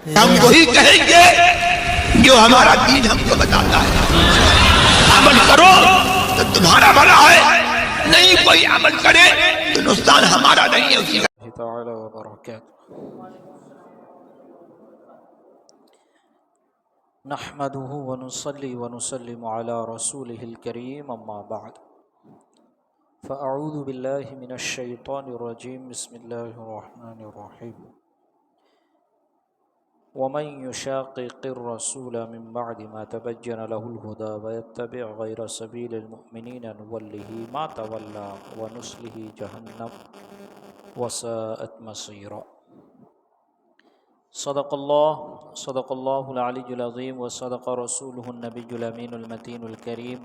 ہم وہی کہیں گے جو ہمارا دین ہم کو بتاتا ہے. عمل کرو تو تمہارا بھلا ہے، نہیں کوئی عمل کرے تو نقصان ہمارا نہیں ہے اسی کا. تعالی وبرکاتہ. نحمده ونصلي ونسلم على رسوله الكريم اما بعد فاعوذ بالله من الشيطان الرجيم. بسم الله الرحمن الرحيم. ومن يشاقق الرسول من بعد ما تبين له الهدى ويتبع غير سبيل المؤمنين نوله ما تولى ونصله جهنم وساءت مصيرا. صدق الله العلي العظيم وصدق رسوله النبي الأمين المتين الكريم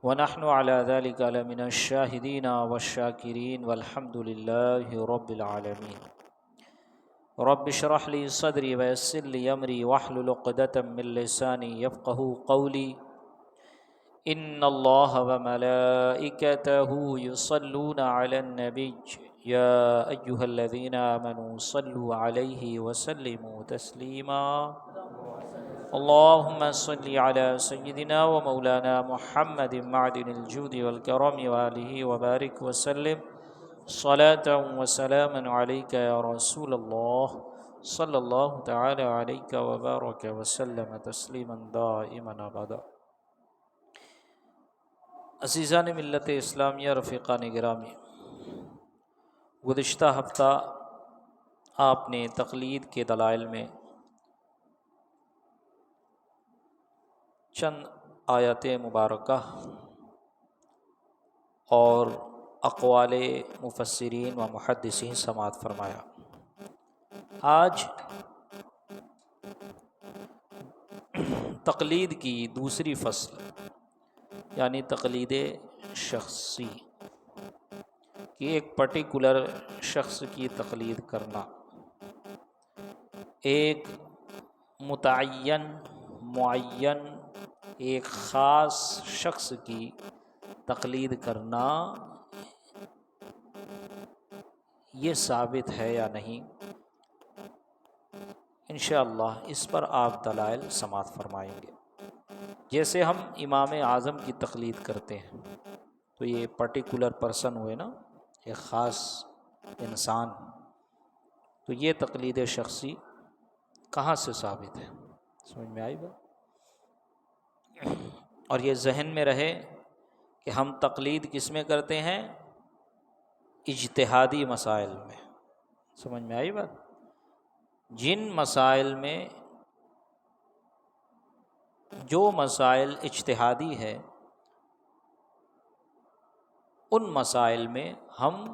ونحن على ذلك لمن الشاهدين والشاكرين والحمد لله رب العالمين. رب اشرح لي صدري ويسر لي أمري واحلل عقدة من لساني يفقهوا قولي. إن الله وملائكته يصلون على النبي يا أيها الذين آمنوا صلوا عليه وسلموا تسليما. اللهم صل على سيدنا ومولانا محمد معدن الجود والكرم وآله وبارك وسلم صلاة وسلاما عليك يا رسول الله صلى الله تعالى عليك وبارك وسلم تسليما دائما أبدا. عزیزان ملت اسلامیہ، رفیقان گرامی، گزشتہ ہفتہ آپ نے تقلید کے دلائل میں چند آیات مبارکہ اور اقوال مفسرین و محدثین سماعت فرمایا. آج تقلید کی دوسری فصل یعنی تقلید شخصی کہ ایک پرٹیکولر شخص کی تقلید کرنا، ایک معین ایک خاص شخص کی تقلید کرنا، یہ ثابت ہے یا نہیں؟ انشاءاللہ اس پر آپ دلائل سماعت فرمائیں گے. جیسے ہم امام اعظم کی تقلید کرتے ہیں تو یہ پرٹیکولر پرسن ہوئے نا، ایک خاص انسان، تو یہ تقلید شخصی کہاں سے ثابت ہے؟ سمجھ میں آئی بات؟ اور یہ ذہن میں رہے کہ ہم تقلید کس میں کرتے ہیں؟ اجتہادی مسائل میں. سمجھ میں آئی بات؟ جن مسائل میں جو مسائل اجتہادی ہے ان مسائل میں ہم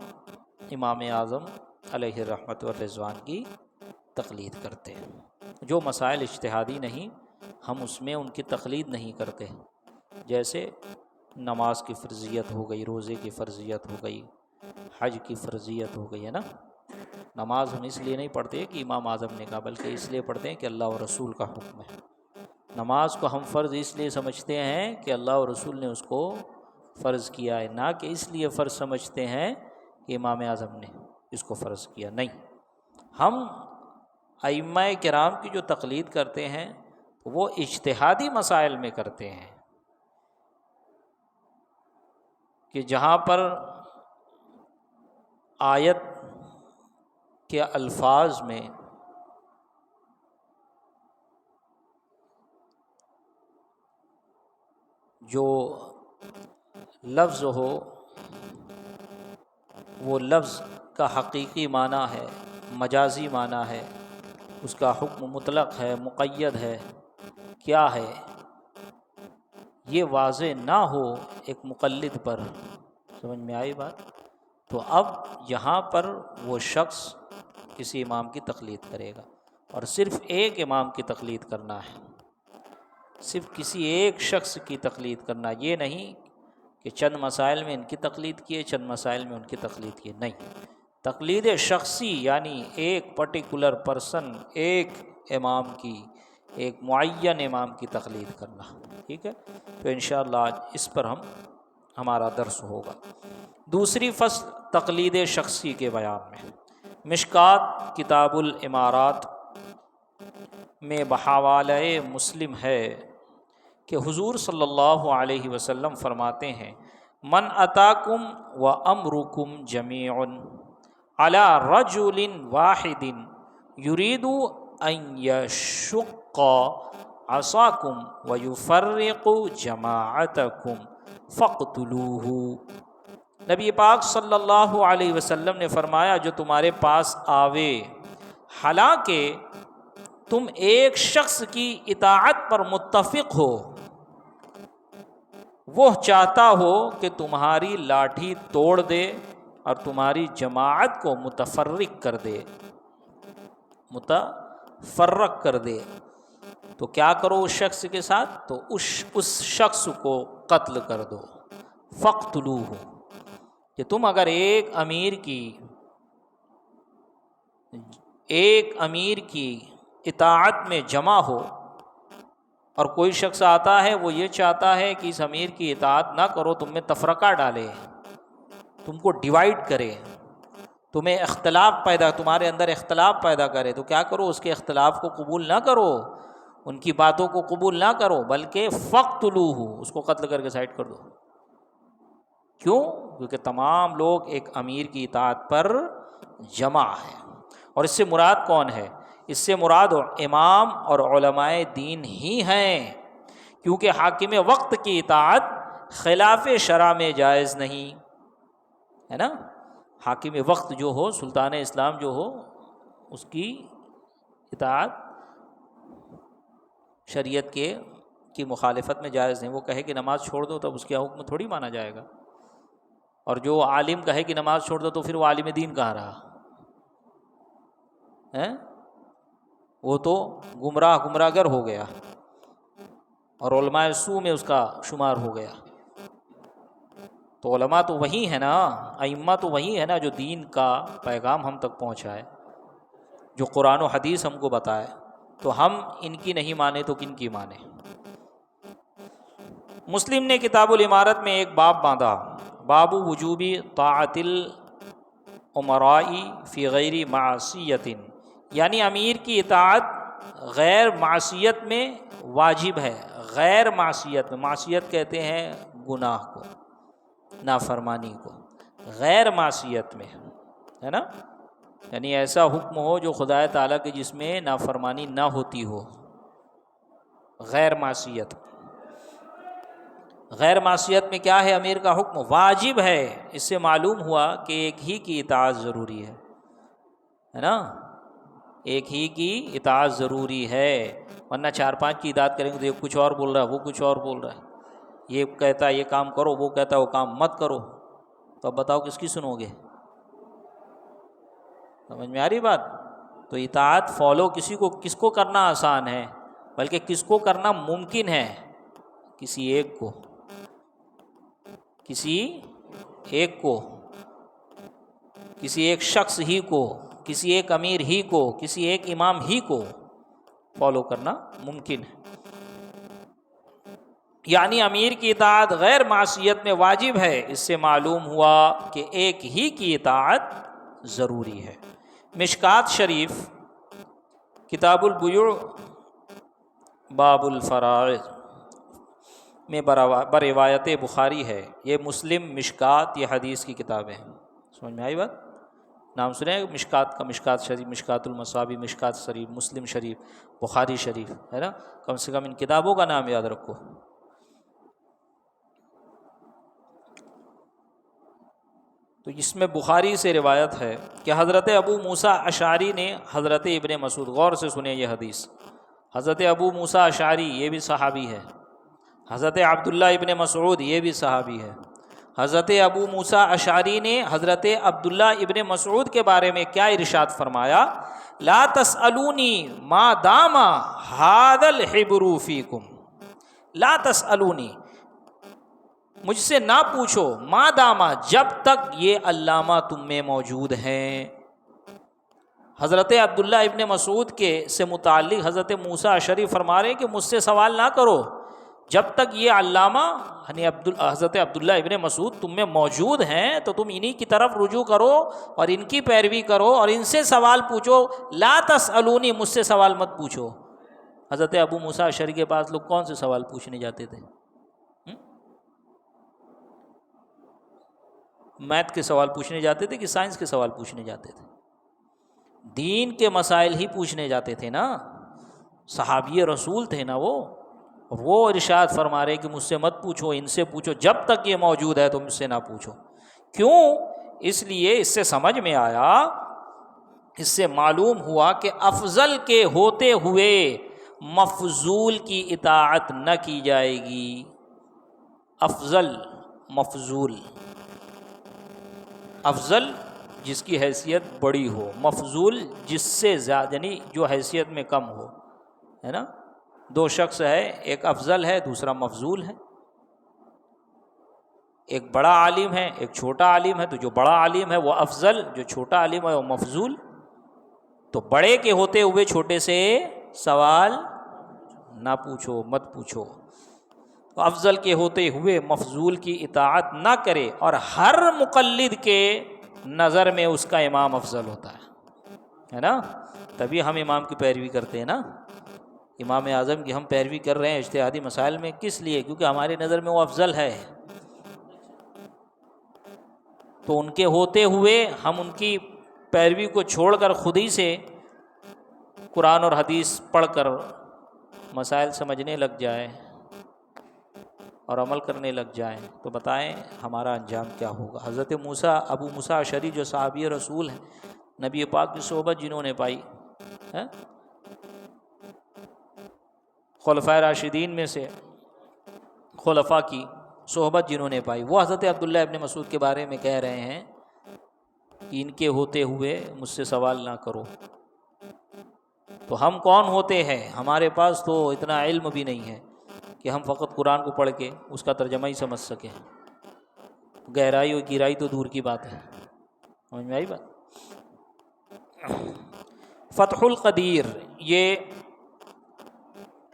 امام اعظم علیہ الرحمۃ والرضوان کی تقلید کرتے ہیں. جو مسائل اجتہادی نہیں ہم اس میں ان کی تقلید نہیں کرتے. جیسے نماز کی فرضیت ہو گئی، روزے کی فرضیت ہو گئی، حج کی فرضیت ہو گئی ہے نا. نماز ہم اس لیے نہیں پڑھتے کہ امام اعظم نے کہا، بلکہ اس لیے پڑھتے ہیں کہ اللہ اور رسول کا حکم ہے. نماز کو ہم فرض اس لیے سمجھتے ہیں کہ اللہ اور رسول نے اس کو فرض کیا ہے، نہ کہ اس لیے فرض سمجھتے ہیں کہ امام اعظم نے اس کو فرض کیا. نہیں، ہم ائمہ کرام کی جو تقلید کرتے ہیں وہ اجتہادی مسائل میں کرتے ہیں کہ جہاں پر آیت کے الفاظ میں جو لفظ ہو وہ لفظ کا حقیقی معنی ہے، مجازی معنی ہے، اس کا حکم مطلق ہے، مقید ہے، کیا ہے، یہ واضح نہ ہو ایک مقلد پر. سمجھ میں آئی بات؟ تو اب یہاں پر وہ شخص کسی امام کی تقلید کرے گا، اور صرف ایک امام کی تقلید کرنا ہے، صرف کسی ایک شخص کی تقلید کرنا. یہ نہیں کہ چند مسائل میں ان کی تقلید کیے، چند مسائل میں ان کی تقلید کیے. نہیں، تقلید شخصی یعنی ایک پرٹیکولر پرسن، ایک امام کی، ایک معین امام کی تقلید کرنا. ٹھیک ہے، تو انشاءاللہ آج اس پر ہمارا درس ہوگا. دوسری فصل تقلید شخصی کے بیان میں. مشکات کتاب الامارات میں بحوالہ مسلم ہے کہ حضور صلی اللہ علیہ وسلم فرماتے ہیں من اتاکم و امرکم جمیع علی رجل واحد یرید ان یشق عصاکم و یفرق جماعتکم فاقتلوہ۔ نبی پاک صلی اللہ علیہ وسلم نے فرمایا جو تمہارے پاس آوے حالانکہ تم ایک شخص کی اطاعت پر متفق ہو، وہ چاہتا ہو کہ تمہاری لاٹھی توڑ دے اور تمہاری جماعت کو متفرق کر دے، متفرق کر دے، تو کیا کرو اس شخص کے ساتھ؟ تو اس شخص کو قتل کر دو۔ فاقتلوہ، کہ تم اگر ایک امیر کی اطاعت میں جمع ہو اور کوئی شخص آتا ہے وہ یہ چاہتا ہے کہ اس امیر کی اطاعت نہ کرو، تم میں تفرقہ ڈالے، تم کو ڈیوائیڈ کرے، تمہیں تمہارے اندر اختلاف پیدا کرے، تو کیا کرو؟ اس کے اختلاف کو قبول نہ کرو، ان کی باتوں کو قبول نہ کرو، بلکہ فاقتلوہ، اس کو قتل کر کے سائڈ کر دو۔ کیوں؟ کیونکہ تمام لوگ ایک امیر کی اطاعت پر جمع ہیں۔ اور اس سے مراد کون ہے؟ اس سے مراد امام اور علماء دین ہی ہیں، کیونکہ حاکم وقت کی اطاعت خلاف شرع میں جائز نہیں ہے نا۔ حاکم وقت جو ہو، سلطان اسلام جو ہو، اس کی اطاعت شریعت کی مخالفت میں جائز نہیں۔ وہ کہے کہ نماز چھوڑ دو تب اس کا حکم تھوڑی مانا جائے گا، اور جو عالم کہے کہ نماز چھوڑ دو تو پھر وہ عالم دین کہاں رہا ہے؟ وہ تو گمراہ گر ہو گیا، اور علماء سو میں اس کا شمار ہو گیا۔ تو علماء تو وہی ہے نا، ائمہ تو وہی ہے نا جو دین کا پیغام ہم تک پہنچائے، جو قرآن و حدیث ہم کو بتائے، تو ہم ان کی نہیں مانے تو کن کی مانے؟ مسلم نے کتاب الامارت میں ایک باب باندھا، باب وجوب طاعت الامراء فی غیر معصیت، یعنی امیر کی اطاعت غیر معصیت میں واجب ہے۔ غیر معصیت میں، معصیت کہتے ہیں گناہ کو، نافرمانی کو، غیر معصیت میں ہے نا، یعنی ایسا حکم ہو جو خدا تعالیٰ کے جس میں نافرمانی نہ ہوتی ہو، غیر معصیت۔ غیر معصیت میں کیا ہے؟ امیر کا حکم واجب ہے۔ اس سے معلوم ہوا کہ ایک ہی کی اطاعت ضروری ہے نا، ایک ہی کی اطاعت ضروری ہے، ورنہ 4-5 کی اطاعت کریں گے تو یہ کچھ اور بول رہا ہے، وہ کچھ اور بول رہا ہے، یہ کہتا ہے یہ کام کرو، وہ کہتا ہے وہ کام مت کرو، تو اب بتاؤ کس کی سنو گے؟ سمجھ میں آ رہی بات؟ تو اطاعت فالو کس کو کرنا آسان ہے، بلکہ کس کو کرنا ممکن ہے؟ کسی ایک کو، کسی ایک شخص ہی کو، کسی ایک امیر ہی کو، کسی ایک امام ہی کو فالو کرنا ممکن ہے۔ یعنی امیر کی اطاعت غیر معصیت میں واجب ہے۔ اس سے معلوم ہوا کہ ایک ہی کی اطاعت ضروری ہے۔ مشکات شریف کتاب البیوع باب الفرائض میں بروایت بخاری ہے، یہ مسلم، مشکات، یہ حدیث کی کتابیں ہیں۔ سمجھ میں آئی بات؟ نام سنے مشکات کا؟ مشکات شریف، مشکات المصابیح، مشکات شریف، مسلم شریف، بخاری شریف، ہے نا؟ کم سے کم ان کتابوں کا نام یاد رکھو۔ تو اس میں بخاری سے روایت ہے کہ حضرت ابو موسیٰ اشعری نے حضرت ابن مسعود، غور سے سنے یہ حدیث، حضرت ابو موسیٰ اشعری یہ بھی صحابی ہے، حضرت عبداللہ ابن مسعود یہ بھی صحابی ہے۔ حضرت ابو موسیٰ اشعری نے حضرت عبداللہ ابن مسعود کے بارے میں کیا ارشاد فرمایا؟ لا تسألونی ما دام ھذا الحبر فیکم، لا تسألونی، مجھ سے نہ پوچھو، ما داما، جب تک یہ علامہ تم میں موجود ہیں۔ حضرت عبداللہ ابن مسعود سے متعلق حضرت موسیٰ اشعری فرما رہے ہیں کہ مجھ سے سوال نہ کرو جب تک یہ علامہ یعنی حضرت عبداللہ ابن مسعود تم میں موجود ہیں تو تم انہی کی طرف رجوع کرو اور ان کی پیروی کرو اور ان سے سوال پوچھو. لا تسألونی، مجھ سے سوال مت پوچھو. حضرت ابو موسیٰ اشعری کے پاس لوگ کون سے سوال پوچھنے جاتے تھے؟ میتھ کے سوال پوچھنے جاتے تھے کہ سائنس کے سوال پوچھنے جاتے تھے؟ دین کے مسائل ہی پوچھنے جاتے تھے نا. صحابی رسول تھے نا وہ ارشاد فرما رہے کہ مجھ سے مت پوچھو، ان سے پوچھو. جب تک یہ موجود ہے تو مجھ سے نہ پوچھو. کیوں؟ اس لیے اس سے سمجھ میں آیا، اس سے معلوم ہوا کہ افضل کے ہوتے ہوئے مفضول کی اطاعت نہ کی جائے گی. افضل، مفضول، افضل جس کی حیثیت بڑی ہو، مفضول جس سے زیادہ یعنی جو حیثیت میں کم ہو، ہے نا. دو شخص ہے، ایک افضل ہے دوسرا مفضول ہے. ایک بڑا عالم ہے ایک چھوٹا عالم ہے، تو جو بڑا عالم ہے وہ افضل، جو چھوٹا عالم ہے وہ مفضول. تو بڑے کے ہوتے ہوئے چھوٹے سے سوال نہ پوچھو، مت پوچھو. افضل کے ہوتے ہوئے مفضول کی اطاعت نہ کرے. اور ہر مقلد کے نظر میں اس کا امام افضل ہوتا ہے نا. تبھی ہم امام کی پیروی کرتے ہیں نا. امام اعظم کی ہم پیروی کر رہے ہیں اجتہادی مسائل میں، کس لیے؟ کیونکہ ہماری نظر میں وہ افضل ہے. تو ان کے ہوتے ہوئے ہم ان کی پیروی کو چھوڑ کر خود ہی سے قرآن اور حدیث پڑھ کر مسائل سمجھنے لگ جائیں اور عمل کرنے لگ جائیں تو بتائیں ہمارا انجام کیا ہوگا. حضرت ابو موسیٰ اشعری جو صحابی رسول ہیں، نبی پاک کی صحبت جنہوں نے پائی، خلفائے راشدین میں سے خلفاء کی صحبت جنہوں نے پائی، وہ حضرت عبداللہ ابن مسعود کے بارے میں کہہ رہے ہیں کہ ان کے ہوتے ہوئے مجھ سے سوال نہ کرو. تو ہم کون ہوتے ہیں؟ ہمارے پاس تو اتنا علم بھی نہیں ہے کہ ہم فقط قرآن کو پڑھ کے اس کا ترجمہ ہی سمجھ سکیں. گہرائی اور گہرائی تو دور کی بات ہے. سمجھ میں آئی بات؟ فتح القدیر یہ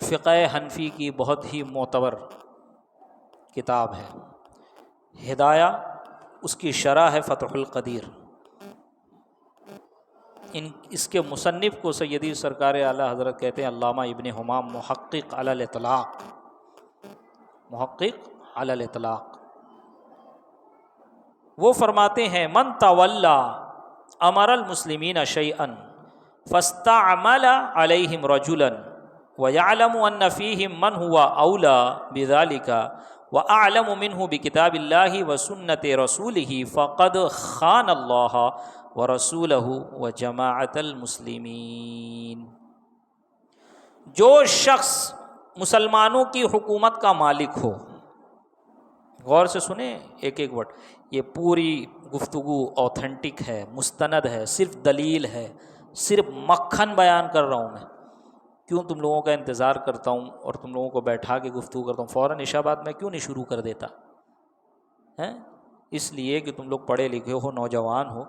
فقہ حنفی کی بہت ہی معتبر کتاب ہے. ہدایہ اس کی شرح ہے فتح القدیر. اس کے مصنف کو سیدی سرکار اعلیٰ حضرت کہتے ہیں علامہ ابن حمام محقق علی الاطلاق. محقق علی الاطلاق. وہ فرماتے ہیں من تولا امر المسلمین شیئا فاستعمل علیہم رجلا ویعلم ان فیہم من ہوا اولا بذلک واعلم منہ بکتاب اللہ وسنت رسولہ فقد خان اللہ ورسولہ وجماعت المسلمین. جو شخص مسلمانوں کی حکومت کا مالک ہو، غور سے سنیں ایک ایک ورڈ، یہ پوری گفتگو اوتھینٹک ہے، مستند ہے، صرف دلیل ہے، صرف مکھن بیان کر رہا ہوں میں. کیوں تم لوگوں کا انتظار کرتا ہوں اور تم لوگوں کو بیٹھا کے گفتگو کرتا ہوں، فوراً عشاء بعد میں کیوں نہیں شروع کر دیتا ہیں؟ اس لیے کہ تم لوگ پڑھے لکھے ہو، نوجوان ہو،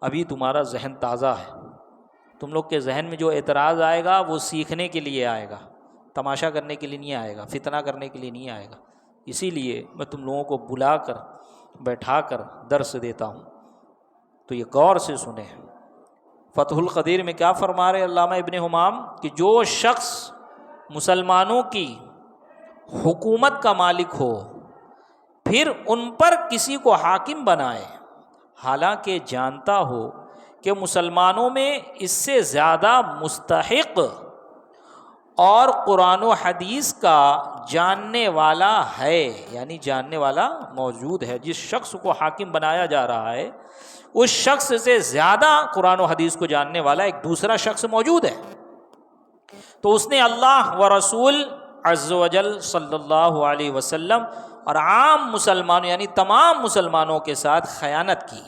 ابھی تمہارا ذہن تازہ ہے. تم لوگ کے ذہن میں جو اعتراض آئے گا وہ سیکھنے کے لیے آئے گا، تماشا کرنے کے لیے نہیں آئے گا، فتنہ کرنے کے لیے نہیں آئے گا. اسی لیے میں تم لوگوں کو بلا کر بیٹھا کر درس دیتا ہوں. تو یہ غور سے سنیں. فتح القدیر میں کیا فرما رہے علامہ ابن حمام کہ جو شخص مسلمانوں کی حکومت کا مالک ہو پھر ان پر کسی کو حاکم بنائے، حالانکہ جانتا ہو کہ مسلمانوں میں اس سے زیادہ مستحق اور قرآن و حدیث کا جاننے والا ہے، یعنی جاننے والا موجود ہے. جس شخص کو حاکم بنایا جا رہا ہے اس شخص سے زیادہ قرآن و حدیث کو جاننے والا ایک دوسرا شخص موجود ہے. تو اس نے اللہ و رسول عز و جل صلی اللہ علیہ وسلم اور عام مسلمانوں یعنی تمام مسلمانوں کے ساتھ خیانت کی.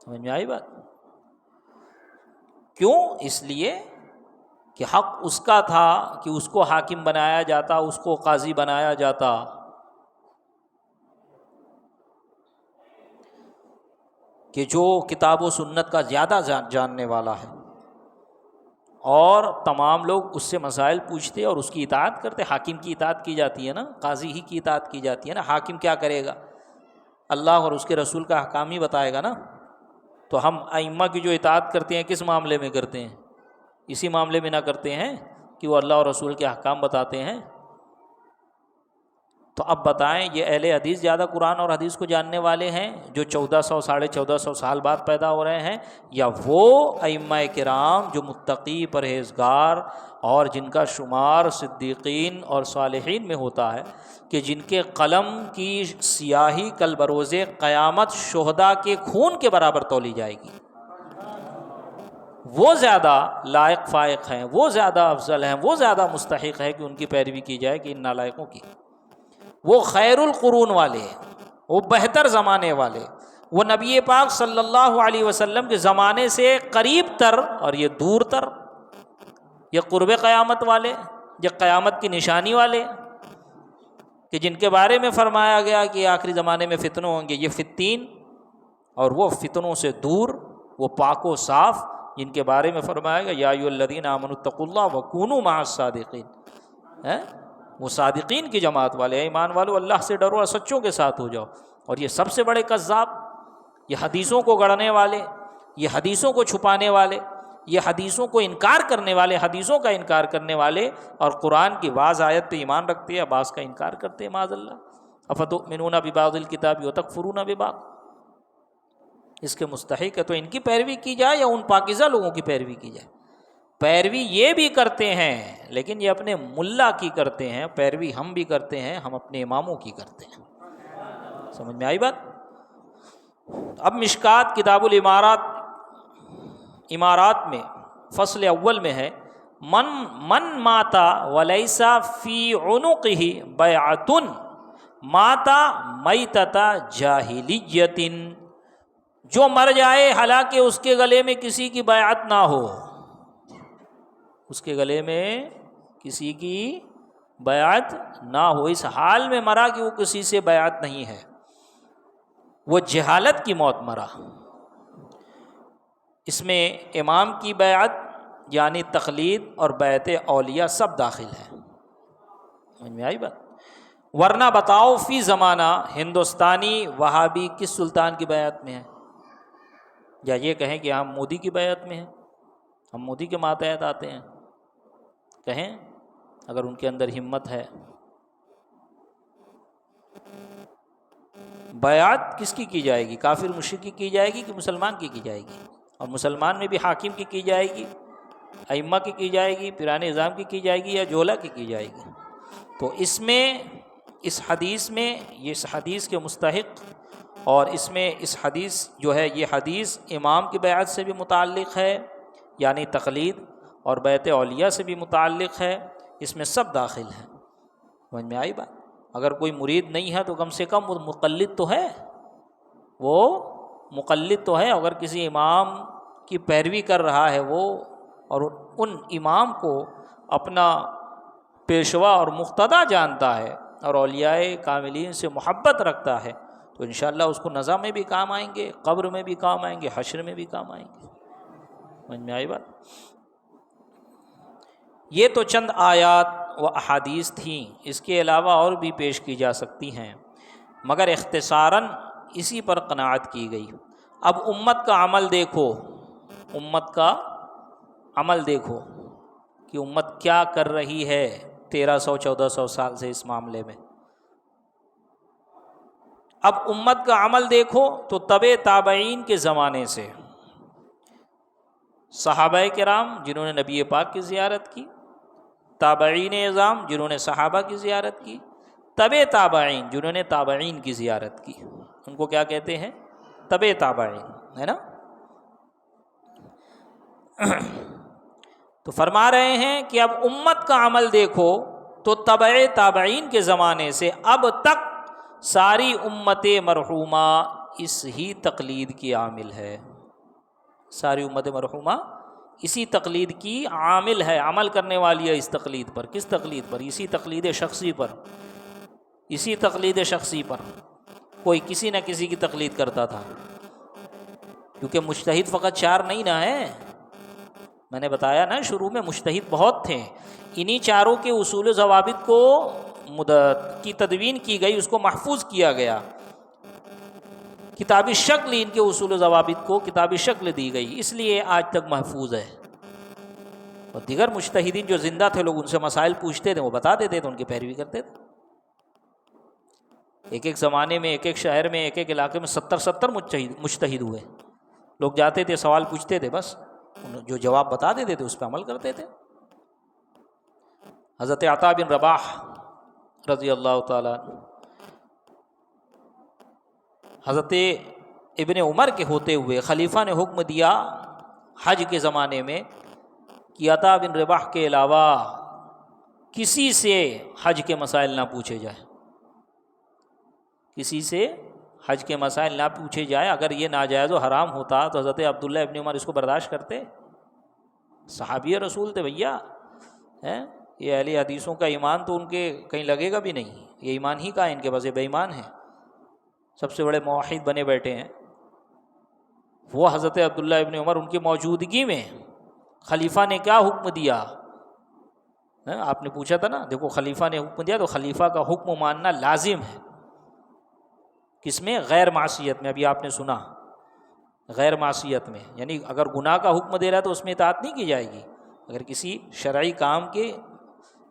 سمجھ میں آئی بات؟ کیوں؟ اس لیے کہ حق اس کا تھا کہ اس کو حاکم بنایا جاتا، اس کو قاضی بنایا جاتا. کہ جو کتاب و سنت کا زیادہ جاننے والا ہے اور تمام لوگ اس سے مسائل پوچھتے اور اس کی اطاعت کرتے. حاکم کی اطاعت کی جاتی ہے نا, قاضی ہی کی اطاعت کی جاتی ہے نا. حاکم کیا کرے گا؟ اللہ اور اس کے رسول کا احکام ہی بتائے گا نا. تو ہم ائمہ کی جو اطاعت کرتے ہیں کس معاملے میں کرتے ہیں؟ اسی معاملے میں نہ کرتے ہیں کہ وہ اللہ اور رسول کے احکام بتاتے ہیں. تو اب بتائیں, یہ اہل حدیث زیادہ قرآن اور حدیث کو جاننے والے ہیں جو 1400 1450 سال بعد پیدا ہو رہے ہیں, یا وہ ائمہ کرام جو متقی پرہیزگار اور جن کا شمار صدیقین اور صالحین میں ہوتا ہے, کہ جن کے قلم کی سیاہی کل بروز قیامت شہداء کے خون کے برابر تولی جائے گی؟ وہ زیادہ لائق فائق ہیں, وہ زیادہ افضل ہیں, وہ زیادہ مستحق ہے کہ ان کی پیروی کی جائے کہ ان نالائقوں کی. وہ خیر القرون والے, وہ بہتر زمانے والے, وہ نبی پاک صلی اللہ علیہ وسلم کے زمانے سے قریب تر اور یہ دور تر, یہ قرب قیامت والے, یہ قیامت کی نشانی والے, کہ جن کے بارے میں فرمایا گیا کہ آخری زمانے میں فتنوں ہوں گے, یہ فتین, اور وہ فتنوں سے دور, وہ پاک و صاف, جن کے بارے میں فرمایا گیا یا ایھا الذین آمنوا اتقوا اللہ وکونوا مع الصادقین. وہ صادقین کی جماعت والے, ایمان والو اللہ سے ڈرو اور سچوں کے ساتھ ہو جاؤ. اور یہ سب سے بڑے کذاب, یہ حدیثوں کو گڑھنے والے, یہ حدیثوں کو چھپانے والے, یہ حدیثوں کو انکار کرنے والے, حدیثوں کا انکار کرنے والے, اور قرآن کی بعض آیت پہ ایمان رکھتے ہیں, بعض کا انکار کرتے ہیں معاذ اللہ. افتؤمنون ببعض الکتاب وتکفرون ببعض, اس کے مستحق ہے. تو ان کی پیروی کی جائے یا ان پاکیزہ لوگوں کی پیروی کی جائے؟ پیروی یہ بھی کرتے ہیں لیکن یہ اپنے ملا کی کرتے ہیں, پیروی ہم بھی کرتے ہیں, ہم اپنے اماموں کی کرتے ہیں. سمجھ میں آئی بات؟ اب مشکات کتاب الامارات, امارات میں فصل اول میں ہے, من ماتا ولیسا فی عنقہ بیعۃ ماتا میتۃ جاہلیۃ, جو مر جائے حالانکہ اس کے گلے میں کسی کی بیعت نہ ہو, اس کے گلے میں کسی کی بیعت نہ ہو, اس حال میں مرا کہ وہ کسی سے بیعت نہیں ہے, وہ جہالت کی موت مرا. اس میں امام کی بیعت یعنی تقلید اور بیعت اولیاء سب داخل ہیں. سمجھ میں آئی بات؟ ورنہ بتاؤ فی زمانہ ہندوستانی وہابی کس سلطان کی بیعت میں ہے؟ یا یہ کہیں کہ ہم مودی کی بیعت میں ہیں, ہم مودی کے ماتحت آتے ہیں, کہیں اگر ان کے اندر ہمت ہے. بیعت کس کی جائے گی؟ کافر مشرک کی جائے گی کہ مسلمان کی جائے گی؟ اور مسلمان میں بھی حاکم کی جائے گی, ائمہ کی جائے گی, پیران نظام کی جائے گی, یا جولا کی جائے گی؟ تو اس میں اس حدیث میں یہ اس حدیث کے مستحق, اور اس میں اس حدیث جو ہے یہ حدیث امام کی بیعت سے بھی متعلق ہے یعنی تقلید, اور بیعت اولیاء سے بھی متعلق ہے, اس میں سب داخل ہیں. سمجھ میں آئی بات؟ اگر کوئی مرید نہیں ہے تو کم سے کم وہ مقلد تو ہے, وہ مقلد تو ہے. اگر کسی امام کی پیروی کر رہا ہے وہ, اور ان امام کو اپنا پیشوا اور مقتدا جانتا ہے, اور اولیاء کاملین سے محبت رکھتا ہے, تو انشاءاللہ اس کو نزا میں بھی کام آئیں گے, قبر میں بھی کام آئیں گے, حشر میں بھی کام آئیں گے. سمجھ میں آئی بات؟ یہ تو چند آیات و احادیث تھیں, اس کے علاوہ اور بھی پیش کی جا سکتی ہیں, مگر اختصاراً اسی پر قناعت کی گئی. اب امت کا عمل دیکھو, امت کا عمل دیکھو کہ امت کیا کر رہی ہے 1300-1400 سال سے اس معاملے میں. اب امت کا عمل دیکھو تو تبع تابعین کے زمانے سے صحابہ کرام جنہوں نے نبی پاک کی زیارت کی, تابعین اعظام جنہوں نے صحابہ کی زیارت کی, تبع تابعین جنہوں نے تابعین کی زیارت کی, ان کو کیا کہتے ہیں؟ تبع تابعین, ہے نا. تو فرما رہے ہیں کہ اب امت کا عمل دیکھو تو تبع تابعین کے زمانے سے اب تک ساری امت مرحومہ اس ہی تقلید کی عامل ہے. ساری امت مرحومہ اسی تقلید کی عامل ہے, عمل کرنے والی ہے اس تقلید پر. کس تقلید پر؟ اسی تقلید شخصی پر, اسی تقلید شخصی پر. کوئی کسی نہ کسی کی تقلید کرتا تھا, کیونکہ مجتہد فقط 4 نہیں نہ ہے, میں نے بتایا نا شروع میں مجتہد بہت تھے، انہی چاروں کے اصول و ضوابط کو کی تدوین کی گئی، اس کو محفوظ کیا گیا، کتابی شکل ان کے اصول و ضوابط کو کتابی شکل دی گئی، اس لیے آج تک محفوظ ہے۔ اور دیگر مجتہدین جو زندہ تھے، لوگ ان سے مسائل پوچھتے تھے، وہ بتا دیتے تھے، ان کی پیروی کرتے تھے۔ ایک ایک زمانے میں، ایک ایک شہر میں، ایک ایک علاقے میں 70 مجتہد ہوئے۔ لوگ جاتے تھے، سوال پوچھتے تھے، بس جو جواب بتا دیتے تھے اس پہ عمل کرتے تھے۔ حضرت عطا بن رباح رضی اللہ تعالیٰ حضرت ابن عمر کے ہوتے ہوئے خلیفہ نے حکم دیا حج کے زمانے میں کہ عطا بن رباح کے علاوہ کسی سے حج کے مسائل نہ پوچھے جائے، کسی سے حج کے مسائل نہ پوچھے جائے۔ اگر یہ ناجائز و حرام ہوتا تو حضرت عبداللہ ابن عمر اس کو برداشت کرتے؟ صحابی رسول تھے بھیا، یہ اہل حدیثوں کا ایمان تو ان کے کہیں لگے گا بھی نہیں، یہ ایمان ہی کا ہے ان کے پاس، یہ بے ایمان ہیں، سب سے بڑے موحد بنے بیٹھے ہیں۔ وہ حضرت عبداللہ ابن عمر ان کی موجودگی میں خلیفہ نے کیا حکم دیا؟ آپ نے پوچھا تھا نا، دیکھو خلیفہ نے حکم دیا تو خلیفہ کا حکم ماننا لازم ہے۔ کس میں؟ غیر معصیت میں۔ ابھی آپ نے سنا، غیر معصیت میں، یعنی اگر گناہ کا حکم دے رہا ہے تو اس میں اطاعت نہیں کی جائے گی۔ اگر کسی شرعی کام کے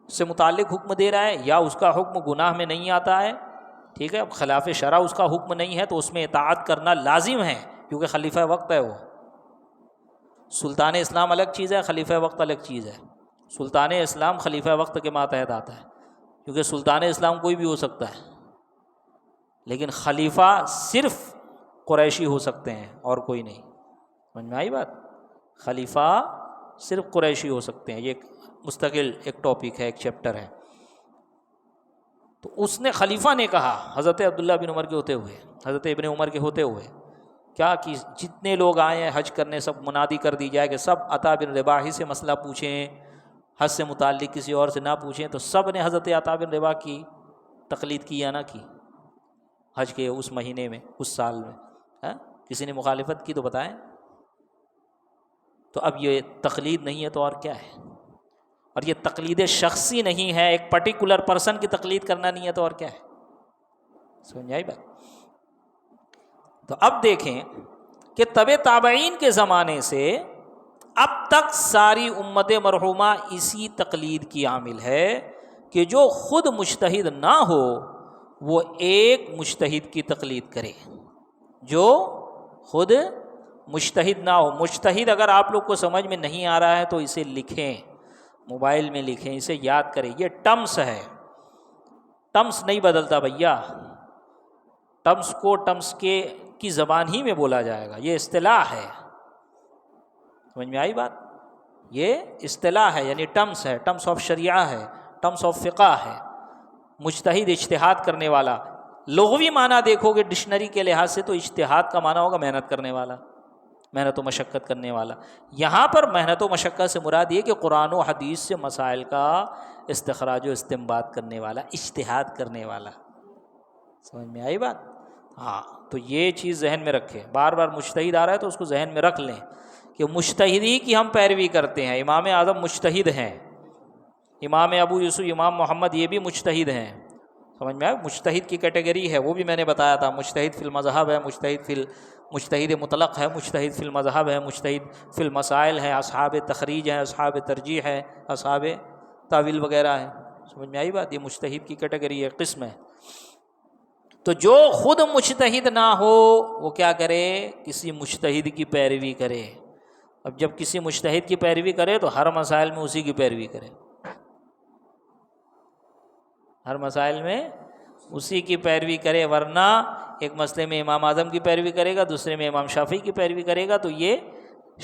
سے متعلق حکم دے رہا ہے یا اس کا حکم گناہ میں نہیں آتا ہے، ٹھیک ہے، اب خلاف شرع اس کا حکم نہیں ہے تو اس میں اطاعت کرنا لازم ہے، کیونکہ خلیفہ وقت ہے وہ۔ سلطان اسلام الگ چیز ہے، خلیفہ وقت الگ چیز ہے۔ سلطان اسلام خلیفہ وقت کے ماتحت آتا ہے، کیونکہ سلطان اسلام کوئی بھی ہو سکتا ہے، لیکن خلیفہ صرف قریشی ہو سکتے ہیں اور کوئی نہیں۔ سمجھ میں آئی بات؟ خلیفہ صرف قریشی ہو سکتے ہیں، یہ ایک مستقل ایک ٹاپک ہے، ایک چیپٹر ہے۔ تو اس نے خلیفہ نے کہا حضرت عبداللہ بن عمر کے ہوتے ہوئے، حضرت ابن عمر کے ہوتے ہوئے کیا کہ جتنے لوگ آئے ہیں حج کرنے سب منادی کر دی جائے کہ سب عطا بن رباح ہی سے مسئلہ پوچھیں، حج سے متعلق کسی اور سے نہ پوچھیں۔ تو سب نے حضرت عطا بن رباح کی تقلید کی یا نہ کی حج کے اس مہینے میں، اس سال میں؟ کسی نے مخالفت کی تو بتائیں۔ تو اب یہ تقلید نہیں ہے تو اور کیا ہے؟ اور یہ تقلید شخصی نہیں ہے، ایک پرٹیکولر پرسن کی تقلید کرنا نہیں ہے تو اور کیا ہے؟ سمجھ آئی بات؟ تو اب دیکھیں کہ تبع تابعین کے زمانے سے اب تک ساری امت مرحومہ اسی تقلید کی عامل ہے کہ جو خود مجتہد نہ ہو وہ ایک مجتہد کی تقلید کرے، جو خود مجتہد نہ ہو۔ مجتہد اگر آپ لوگ کو سمجھ میں نہیں آ رہا ہے تو اسے لکھیں، موبائل میں لکھیں، اسے یاد کریں۔ یہ ٹرمز ہے، ٹرمز نہیں بدلتا بھیا، ٹرمز کو ٹرمز کی زبان ہی میں بولا جائے گا، یہ اصطلاح ہے۔ سمجھ میں آئی بات؟ یہ اصطلاح ہے، یعنی ٹرمز ہے، ٹرمز آف شریعہ ہے، ٹرمز آف فقہ ہے۔ مجتہد اجتہاد کرنے والا، لغوی معنی دیکھو گے ڈکشنری کے لحاظ سے تو اجتہاد کا معنی ہوگا محنت کرنے والا، محنت و مشقت کرنے والا۔ یہاں پر محنت و مشقت سے مراد یہ کہ قرآن و حدیث سے مسائل کا استخراج و استنباط کرنے والا، اجتہاد کرنے والا۔ سمجھ میں آئی بات؟ ہاں، تو یہ چیز ذہن میں رکھیں، بار بار مجتہد آ رہا ہے تو اس کو ذہن میں رکھ لیں کہ مجتہدی کی ہم پیروی کرتے ہیں۔ امام اعظم مجتہد ہیں، امام ابو یوسف، امام محمد، یہ بھی مجتہد ہیں۔ سمجھ میں آئے؟ مجتہد کی کیٹیگری ہے، وہ بھی میں نے بتایا تھا، مجتہد فی المذہب ہے، مجتہد مطلق ہے، مجتہد فی المذہب ہے، مجتہد فی المسائل ہے، اصحاب تخریج ہیں، اصحاب ترجیح ہے، اصحاب تاویل وغیرہ ہے۔ سمجھ میں آئی بات؟ یہ مجتہد کی کیٹیگری ہے، قسم ہے۔ تو جو خود مجتہد نہ ہو وہ کیا کرے؟ کسی مجتہد کی پیروی کرے۔ اب جب کسی مجتہد کی پیروی کرے تو ہر مسائل میں اسی کی پیروی کرے، ہر مسائل میں اسی کی پیروی کرے، ورنہ ایک مسئلے میں امام اعظم کی پیروی کرے گا، دوسرے میں امام شافعی کی پیروی کرے گا، تو یہ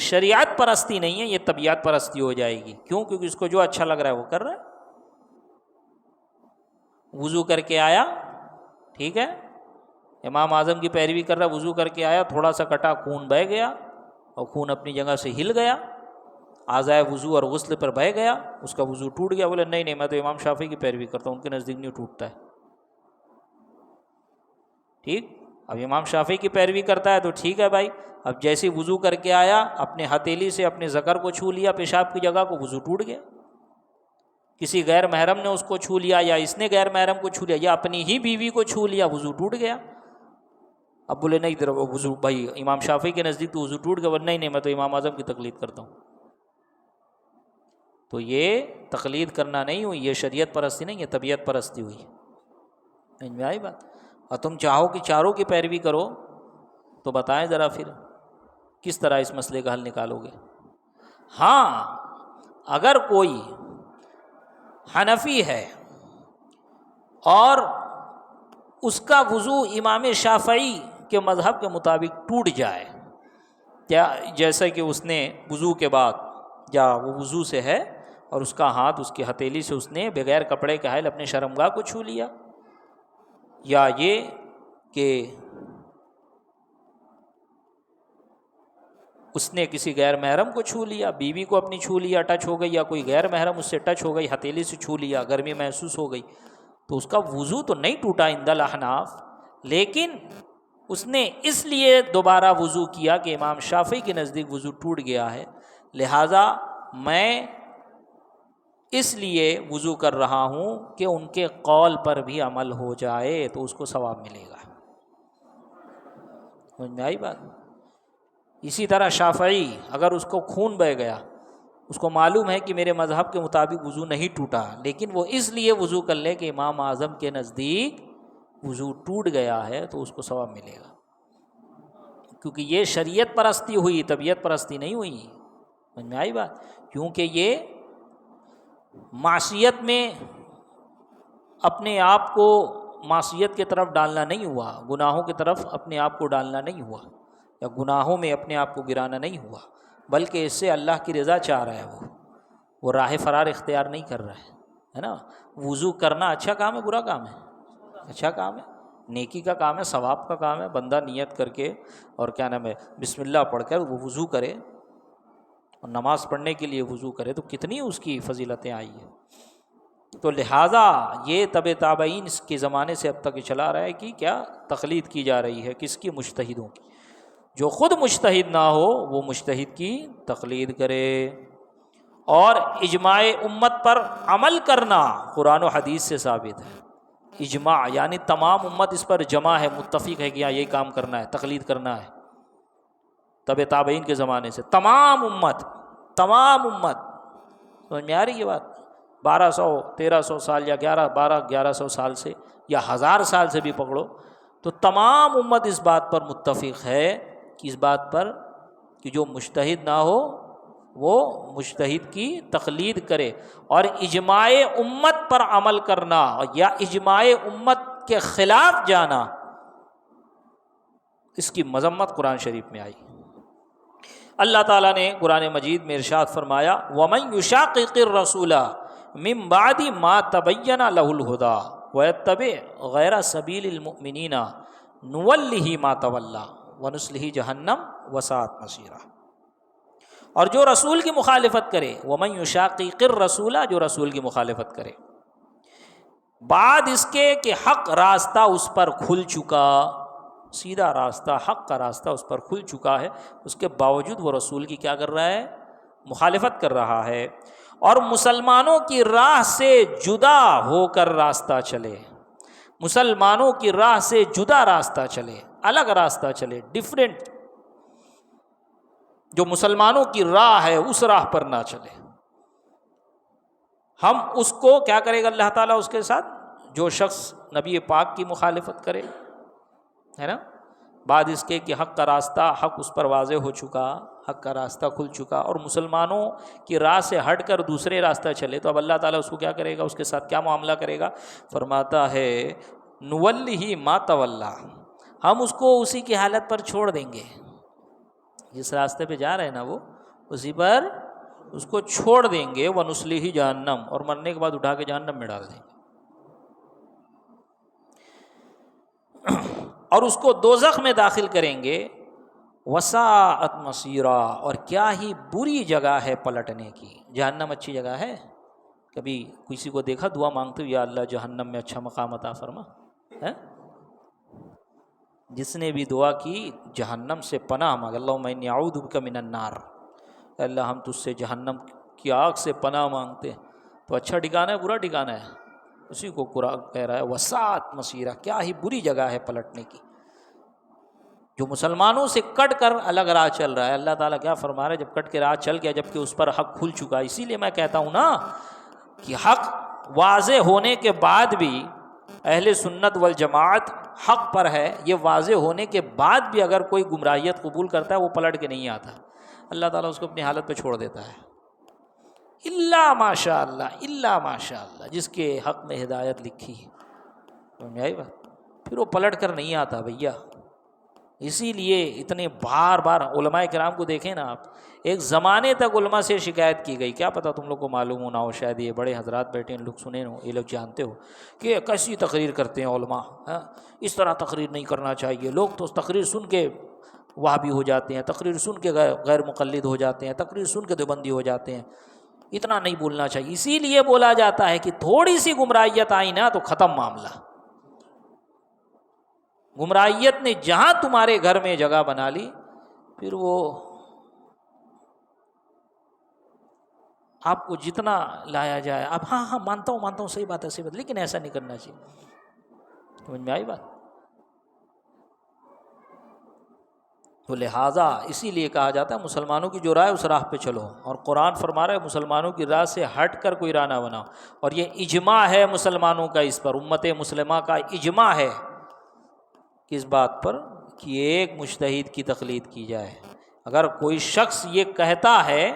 شریعت پرستی نہیں ہے، یہ طبیعت پرستی ہو جائے گی۔ کیوں؟ کیونکہ اس کو جو اچھا لگ رہا ہے وہ کر رہا ہے۔ وضو کر کے آیا، ٹھیک ہے، امام اعظم کی پیروی کر رہا ہے، وضو کر کے آیا، تھوڑا سا کٹا خون بہہ گیا اور خون اپنی جگہ سے ہل گیا، اعضائے وضو اور غسل پر بہہ گیا، اس کا وضو ٹوٹ گیا۔ بولے نہیں میں تو امام شافعی کی پیروی کرتا ہوں، ان کے نزدیک نہیں ٹوٹتا ہے، ٹھیک۔ اب امام شافعی کی پیروی کرتا ہے تو ٹھیک ہے بھائی، اب جیسے وضو کر کے آیا اپنے ہتھیلی سے اپنے ذکر کو چھو لیا پیشاب کی جگہ کو، وضو ٹوٹ گیا۔ کسی غیر محرم نے اس کو چھو لیا یا اس نے غیر محرم کو چھو لیا یا اپنی ہی بیوی کو چھو لیا، وضو ٹوٹ گیا۔ اب بولے نہیں ادھر وضو، بھائی امام شافعی کے نزدیک تو وضو ٹوٹ گیا، نہیں نہیں میں تو امام اعظم کی تقلید کرتا ہوں۔ تو یہ تقلید کرنا نہیں ہوئی، یہ شریعت پرستی نہیں، یہ طبیعت پرستی ہوئی۔ سمجھ میں آئی بات؟ اور تم چاہو کہ چاروں کی پیروی کرو تو بتائیں ذرا پھر کس طرح اس مسئلے کا حل نکالو گے؟ ہاں اگر کوئی حنفی ہے اور اس کا وضو امام شافعی کے مذہب کے مطابق ٹوٹ جائے، کیا جیسا کہ اس نے وضو کے بعد یا وہ وضو سے ہے اور اس کا ہاتھ اس کی ہتھیلی سے اس نے بغیر کپڑے کے حائل اپنے شرمگاہ کو چھو لیا، یا یہ کہ اس نے کسی غیر محرم کو چھو لیا، بیوی کو اپنی چھو لیا، ٹچ ہو گئی، یا کوئی غیر محرم اس سے ٹچ ہو گئی، ہتھیلی سے چھو لیا، گرمی محسوس ہو گئی، تو اس کا وضو تو نہیں ٹوٹا عند الاحناف، لیکن اس نے اس لیے دوبارہ وضو کیا کہ امام شافعی کے نزدیک وضو ٹوٹ گیا ہے، لہٰذا میں اس لیے وضو کر رہا ہوں کہ ان کے قول پر بھی عمل ہو جائے تو اس کو ثواب ملے گا۔ سمجھ میں آئی بات؟ اسی طرح شافعی اگر اس کو خون بہہ گیا، اس کو معلوم ہے کہ میرے مذہب کے مطابق وضو نہیں ٹوٹا، لیکن وہ اس لیے وضو کر لے کہ امام اعظم کے نزدیک وضو ٹوٹ گیا ہے تو اس کو ثواب ملے گا، کیونکہ یہ شریعت پرستی ہوئی، طبیعت پرستی نہیں ہوئی۔ سمجھ میں آئی بات؟ کیونکہ یہ معصیت میں اپنے آپ کو معصیت کی طرف ڈالنا نہیں ہوا، گناہوں کی طرف اپنے آپ کو ڈالنا نہیں ہوا، یا گناہوں میں اپنے آپ کو گرانا نہیں ہوا، بلکہ اس سے اللہ کی رضا چاہ رہا ہے، وہ راہ فرار اختیار نہیں کر رہا ہے نا۔ وضو کرنا اچھا کام ہے برا کام ہے؟ اچھا کام ہے، نیکی کا کام ہے، ثواب کا کام ہے۔ بندہ نیت کر کے اور کیا نام ہے بسم اللہ پڑھ کر وہ وضو کرے اور نماز پڑھنے کے لیے وضو کرے تو کتنی اس کی فضیلتیں آئی ہیں۔ تو لہٰذا یہ تبع تابعین اس کے زمانے سے اب تک چلا رہا ہے کہ کیا تقلید کی جا رہی ہے، کس کی؟ مجتہدوں کی۔ جو خود مجتہد نہ ہو وہ مجتہد کی تقلید کرے، اور اجماع امت پر عمل کرنا قرآن و حدیث سے ثابت ہے۔ اجماع یعنی تمام امت اس پر جمع ہے، متفق ہے کہ یہاں یہی کام کرنا ہے، تقلید کرنا ہے۔ تبع تابعین کے زمانے سے تمام امت سمجھ میں آ رہی یہ بات؟ 1200-1300 سال یا 1100 سال سے یا 1000 سال سے بھی پکڑو تو تمام امت اس بات پر متفق ہے کہ اس بات پر کہ جو مجتہد نہ ہو وہ مجتہد کی تقلید کرے، اور اجماع امت پر عمل کرنا یا اجماع امت کے خلاف جانا، اس کی مذمت قرآن شریف میں آئی۔ اللہ تعالیٰ نے قرآن مجید میں ارشاد فرمایا وَمَن يُشَاقِقِ الرَّسُولَ مِن بَعْدِ مَا تَبَيَّنَ لَهُ الْهُدَىٰ وَيَتَّبِعْ غَيْرَ سَبِيلِ الْمُؤْمِنِينَ نُوَلِّهِ مَا تَوَلَّىٰ وَنُصْلِهِ جَهَنَّمَ وَسَاءَتْ مَصِيرًا۔ اور جو رسول کی مخالفت کرے، وَمَن يُشَاقِقِ الرَّسُولَ، جو رسول کی مخالفت کرے بعد اس کے کہ حق راستہ اس پر کھل چکا، سیدھا راستہ، حق کا راستہ اس پر کھل چکا ہے، اس کے باوجود وہ رسول کی کیا کر رہا ہے؟ مخالفت کر رہا ہے، اور مسلمانوں کی راہ سے جدا ہو کر راستہ چلے، مسلمانوں کی راہ سے جدا راستہ چلے، الگ راستہ چلے، ڈیفرنٹ، جو مسلمانوں کی راہ ہے اس راہ پر نہ چلے، ہم اس کو کیا کرے گا اللہ تعالیٰ اس کے ساتھ؟ جو شخص نبی پاک کی مخالفت کرے، ہے نا، بعد اس کے کہ حق کا راستہ، حق اس پر واضح ہو چکا، حق کا راستہ کھل چکا، اور مسلمانوں کی راہ سے ہٹ کر دوسرے راستہ چلے، تو اب اللہ تعالیٰ اس کو کیا کرے گا؟ اس کے ساتھ کیا معاملہ کرے گا؟ فرماتا ہے نُوَلِّهِ مَا تَوَلَّىٰ، ہم اس کو اسی کی حالت پر چھوڑ دیں گے، جس راستے پہ جا رہے ہیں نا وہ اسی پر اس کو چھوڑ دیں گے، وَنُصْلِهِ جہنم، اور مرنے کے بعد اٹھا کے جہنم میں ڈال دیں گے، اور اس کو دوزخ میں داخل کریں گے، وساءت مصیرا، اور کیا ہی بری جگہ ہے پلٹنے کی۔ جہنم اچھی جگہ ہے؟ کبھی کسی کو دیکھا دعا مانگتے ہوئے یا اللہ جہنم میں اچھا مقام عطا فرما؟ ہے جس نے بھی دعا کی جہنم سے پناہ مانگ، اللہم انی اعوذ بک من النار، اللہ ہم تجھ سے جہنم کی آگ سے پناہ مانگتے ہیں۔ تو اچھا ٹھکانہ ہے برا ٹھکانہ ہے؟ اسی کو قرآن کہہ رہا ہے وسعت مصیرہ، کیا ہی بری جگہ ہے پلٹنے کی۔ جو مسلمانوں سے کٹ کر الگ راہ چل رہا ہے، اللہ تعالیٰ کیا فرما رہا ہے، جب کٹ کے راہ چل گیا جبکہ اس پر حق کھل چکا۔ اسی لیے میں کہتا ہوں نا کہ حق واضح ہونے کے بعد بھی اہل سنت والجماعت حق پر ہے، یہ واضح ہونے کے بعد بھی اگر کوئی گمراہیت قبول کرتا ہے وہ پلٹ کے نہیں آتا، اللہ تعالیٰ اس کو اپنی حالت پہ چھوڑ دیتا ہے، الا ماشاء اللہ، الا ماشاء اللہ، جس کے حق میں ہدایت لکھی ہے، سمجھ آئی بات؟ پھر وہ پلٹ کر نہیں آتا بھیا۔ اسی لیے اتنے بار بار علماء کرام کو دیکھیں نا آپ، ایک زمانے تک علماء سے شکایت کی گئی، کیا پتہ تم لوگ کو معلوم ہونا ہو، شاید یہ بڑے حضرات بیٹھے ہیں لوگ سنے ہو، یہ لوگ جانتے ہو کہ کیسی تقریر کرتے ہیں علماء، اس طرح تقریر نہیں کرنا چاہیے۔ لوگ تو تقریر سن کے وہابی ہو جاتے ہیں، تقریر سن کے غیر مقلد ہو جاتے ہیں، تقریر سن کے دیوبندی ہو جاتے ہیں، اتنا نہیں بولنا چاہیے۔ اسی لیے بولا جاتا ہے کہ تھوڑی سی گمراہیت آئی نا تو ختم معاملہ۔ گمراہیت نے جہاں تمہارے گھر میں جگہ بنا لی، پھر وہ آپ کو جتنا لایا جائے اب ہاں مانتا ہوں صحیح بات ہے، لیکن ایسا نہیں کرنا چاہیے، سمجھ میں آئی بات؟ تو لہٰذا اسی لیے کہا جاتا ہے مسلمانوں کی جو راہ ہے اس راہ پہ چلو، اور قرآن فرما رہا ہے مسلمانوں کی راہ سے ہٹ کر کوئی راہ نہ بناؤ، اور یہ اجماع ہے مسلمانوں کا، اس پر امت مسلمہ کا اجماع ہے کس بات پر، کہ ایک مجتہد کی تقلید کی جائے۔ اگر کوئی شخص یہ کہتا ہے،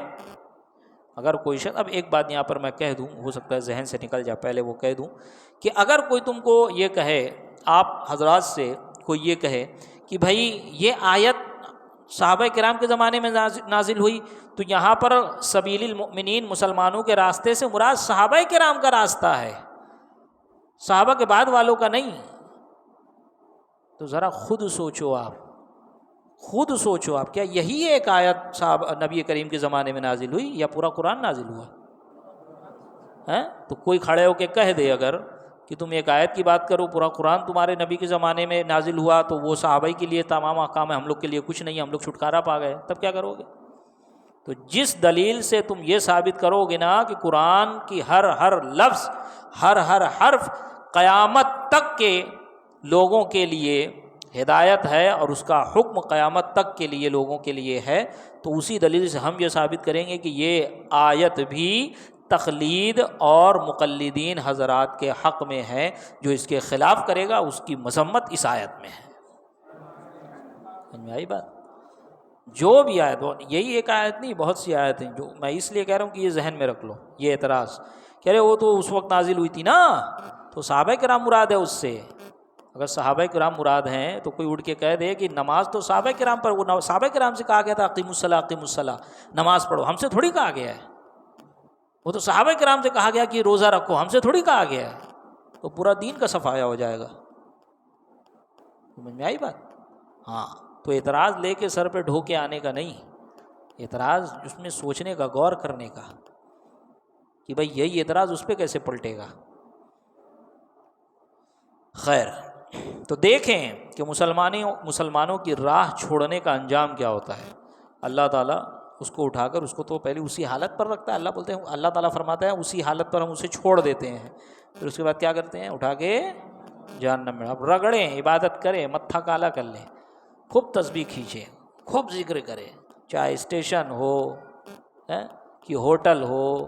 اگر کوئی شخص، اب ایک بات یہاں پر میں کہہ دوں، ہو سکتا ہے ذہن سے نکل جائے، پہلے وہ کہہ دوں کہ اگر کوئی تم کو یہ کہے، آپ حضرات سے کوئی یہ کہے کہ بھائی یہ آیت صحابہ کرام کے زمانے میں نازل ہوئی، تو یہاں پر سبیل المؤمنین مسلمانوں کے راستے سے مراد صحابہ کرام کا راستہ ہے، صحابہ کے بعد والوں کا نہیں۔ تو ذرا خود سوچو آپ، کیا یہی ایک آیت صاحب نبی کریم کے زمانے میں نازل ہوئی یا پورا قرآن نازل ہوا ہے؟ تو کوئی کھڑے ہو کے کہہ دے اگر کہ تم ایک آیت کی بات کرو، پورا قرآن تمہارے نبی کے زمانے میں نازل ہوا، تو وہ صحابہ کے لیے تمام احکام ہے، ہم لوگ کے لیے کچھ نہیں، ہم لوگ چھٹکارا پا گئے، تب کیا کرو گے؟ تو جس دلیل سے تم یہ ثابت کرو گے نا کہ قرآن کی ہر لفظ، ہر حرف قیامت تک کے لوگوں کے لیے ہدایت ہے، اور اس کا حکم قیامت تک کے لیے لوگوں کے لیے ہے، تو اسی دلیل سے ہم یہ ثابت کریں گے کہ یہ آیت بھی تقلید اور مقلدین حضرات کے حق میں ہے، جو اس کے خلاف کرے گا اس کی مذمت اس آیت میں ہے۔ سمجھ میں آئی بات؟ جو بھی آیت ہو، یہی ایک آیت نہیں، بہت سی آیت ہیں، جو میں اس لیے کہہ رہا ہوں کہ یہ ذہن میں رکھ لو، یہ اعتراض کہہ رہے وہ تو اس وقت نازل ہوئی تھی نا، تو صحابہ کرام مراد ہے اس سے۔ اگر صحابہ کرام مراد ہیں تو کوئی اٹھ کے کہہ دے کہ نماز تو صحابہ کرام پر، وہ صحابہ کرام سے کہا گیا تھا اقیموا الصلاۃ اقیموا الصلاۃ، نماز پڑھو، ہم سے تھوڑی کہا گیا ہے، وہ تو صحابہ کرام سے کہا گیا کہ روزہ رکھو، ہم سے تھوڑی کہا گیا ہے، تو پورا دین کا صفایا ہو جائے گا۔ سمجھ میں آئی بات؟ ہاں، تو اعتراض لے کے سر پہ ڈھو کے آنے کا نہیں، اعتراض اس میں سوچنے کا، غور کرنے کا کہ بھائی یہی اعتراض اس پہ کیسے پلٹے گا۔ خیر، تو دیکھیں کہ مسلمانوں کی راہ چھوڑنے کا انجام کیا ہوتا ہے۔ اللہ تعالیٰ اس کو اٹھا کر اس کو تو پہلے اسی حالت پر رکھتا ہے، اللہ تعالیٰ فرماتا ہے اسی حالت پر ہم اسے چھوڑ دیتے ہیں، پھر اس کے بعد کیا کرتے ہیں؟ اٹھا کے جہنم میں اب رگڑیں، عبادت کریں، متھا کالا کر لیں، خوب تسبیح کھینچیں، خوب ذکر کریں، چاہے اسٹیشن ہو کہ ہوٹل ہو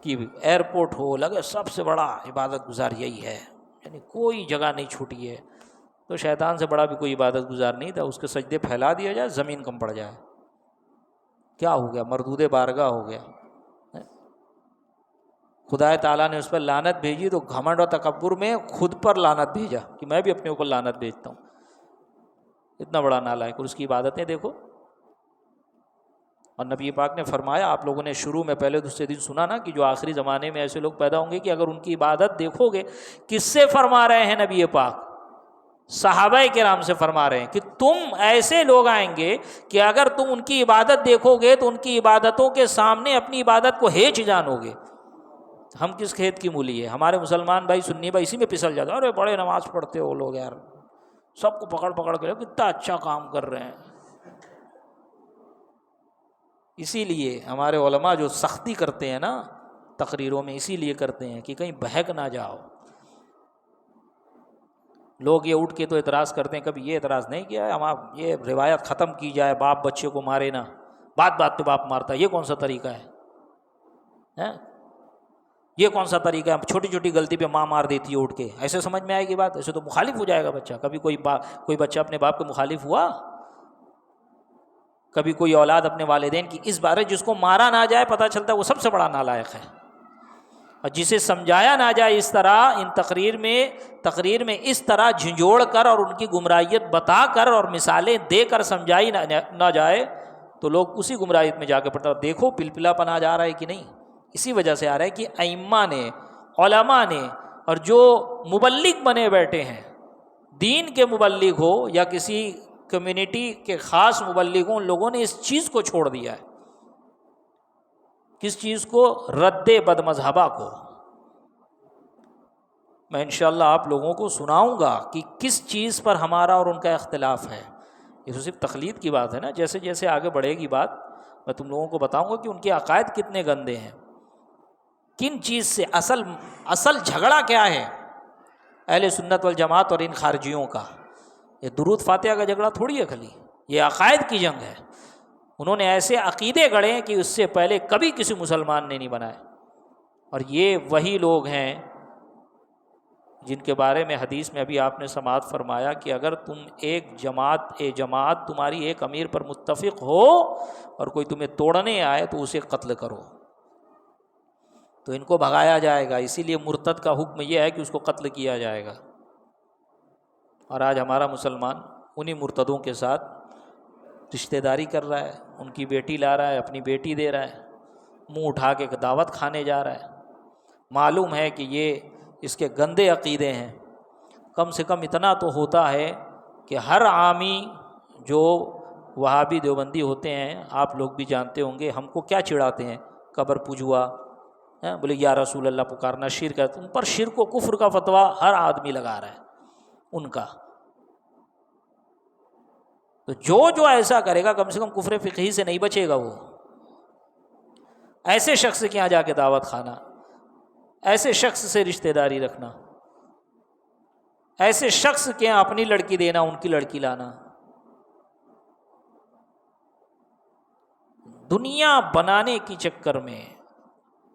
کہ ایئرپورٹ ہو، لگے سب سے بڑا عبادت گزار یہی ہے، یعنی کوئی جگہ نہیں چھوٹی ہے۔ تو شیطان سے بڑا بھی کوئی عبادت گزار نہیں تھا، اس کے سجدے پھیلا دیا جائے، زمین کم پڑ جائے، کیا ہو گیا؟ مردود بارگاہ ہو گیا۔ خدا تعالیٰ نے اس پر لعنت بھیجی تو گھمنڈ و تکبر میں خود پر لعنت بھیجا کہ میں بھی اپنے اوپر لعنت بھیجتا ہوں، اتنا بڑا نالائق، اور اس کی عبادتیں دیکھو۔ اور نبی پاک نے فرمایا، آپ لوگوں نے شروع میں پہلے دوسرے دن سنا نا کہ جو آخری زمانے میں ایسے لوگ پیدا ہوں گے کہ اگر ان کی عبادت دیکھو گے، کس سے فرما رہے ہیں نبی پاک؟ صحابہ کرام سے فرما رہے ہیں کہ تم ایسے لوگ آئیں گے کہ اگر تم ان کی عبادت دیکھو گے تو ان کی عبادتوں کے سامنے اپنی عبادت کو ہیچ جانو گے۔ ہم کس کھیت کی مولی ہے؟ ہمارے مسلمان بھائی، سنی بھائی اسی میں پسل جاتے ہیں، ارے بڑے نماز پڑھتے ہو لوگ یار، سب کو پکڑ پکڑ کے کتنا اچھا کام کر رہے ہیں. اسی لیے ہمارے علماء جو سختی کرتے ہیں نا تقریروں میں، اسی لیے کرتے ہیں کہ کہیں بہک نہ جاؤ. لوگ یہ اٹھ کے تو اعتراض کرتے ہیں، کبھی یہ اعتراض نہیں کیا ہے ہم آپ یہ روایت ختم کی جائے باپ بچے کو مارے نہ، بات بات پہ باپ مارتا ہے، یہ کون سا طریقہ ہے؟ یہ کون سا طریقہ ہے؟ چھوٹی چھوٹی غلطی پہ ماں مار دیتی ہے اٹھ کے، ایسے سمجھ میں آئے گی بات؟ ایسے تو مخالف ہو جائے گا بچہ. کبھی کوئی بچہ اپنے باپ کے مخالف ہوا؟ کبھی کوئی اولاد اپنے والدین کی اس بارے جس کو مارا نہ جائے پتہ چلتا ہے وہ سب سے بڑا نالائق ہے، اور جسے سمجھایا نہ جائے اس طرح ان تقریر میں اس طرح جھنجھوڑ کر اور ان کی گمراہیت بتا کر اور مثالیں دے کر سمجھائی نہ جائے تو لوگ اسی گمراہیت میں جا کے پڑتا. دیکھو پلپلا پن آ جا رہا ہے کہ نہیں؟ اسی وجہ سے آ رہا ہے کہ ائمہ نے، علماء نے، اور جو مبلغ بنے بیٹھے ہیں، دین کے مبلغ ہو یا کسی کمیونٹی کے خاص مبلغ ہوں، ان لوگوں نے اس چیز کو چھوڑ دیا ہے. کس چیز کو؟ رد بد مذہبہ کو. میں انشاءاللہ آپ لوگوں کو سناؤں گا کہ کس چیز پر ہمارا اور ان کا اختلاف ہے. یہ تو صرف تقلید کی بات ہے نا، جیسے جیسے آگے بڑھے گی بات میں تم لوگوں کو بتاؤں گا کہ ان کے عقائد کتنے گندے ہیں، کن چیز سے اصل جھگڑا کیا ہے اہل سنت والجماعت اور ان خارجیوں کا. یہ درود فاتحہ کا جھگڑا تھوڑی ہے خالی، یہ عقائد کی جنگ ہے. انہوں نے ایسے عقیدے گڑھے کہ اس سے پہلے کبھی کسی مسلمان نے نہیں بنائے. اور یہ وہی لوگ ہیں جن کے بارے میں حدیث میں ابھی آپ نے سماعت فرمایا کہ اگر تم جماعت تمہاری ایک امیر پر متفق ہو اور کوئی تمہیں توڑنے آئے تو اسے قتل کرو، تو ان کو بھگایا جائے گا. اسی لیے مرتد کا حکم یہ ہے کہ اس کو قتل کیا جائے گا. اور آج ہمارا مسلمان انہی مرتدوں کے ساتھ رشتہ داری کر رہا ہے، ان کی بیٹی لا رہا ہے، اپنی بیٹی دے رہا ہے، منہ اٹھا کے دعوت کھانے جا رہا ہے. معلوم ہے کہ یہ اس کے گندے عقیدے ہیں. کم سے کم اتنا تو ہوتا ہے کہ ہر عامی جو وہابی دیوبندی ہوتے ہیں، آپ لوگ بھی جانتے ہوں گے، ہم کو کیا چڑھاتے ہیں؟ قبر پوجوا، بولے یا رسول اللہ پکارنا شرک ہے. ان پر شرک و کفر کا فتویٰ ہر آدمی لگا رہا ہے ان کا. تو جو ایسا کرے گا کم سے کم کفر فقہی سے نہیں بچے گا. وہ ایسے شخص کے یہاں جا کے دعوت کھانا، ایسے شخص سے رشتہ داری رکھنا، ایسے شخص کے یہاں اپنی لڑکی دینا، ان کی لڑکی لانا، دنیا بنانے کی چکر میں.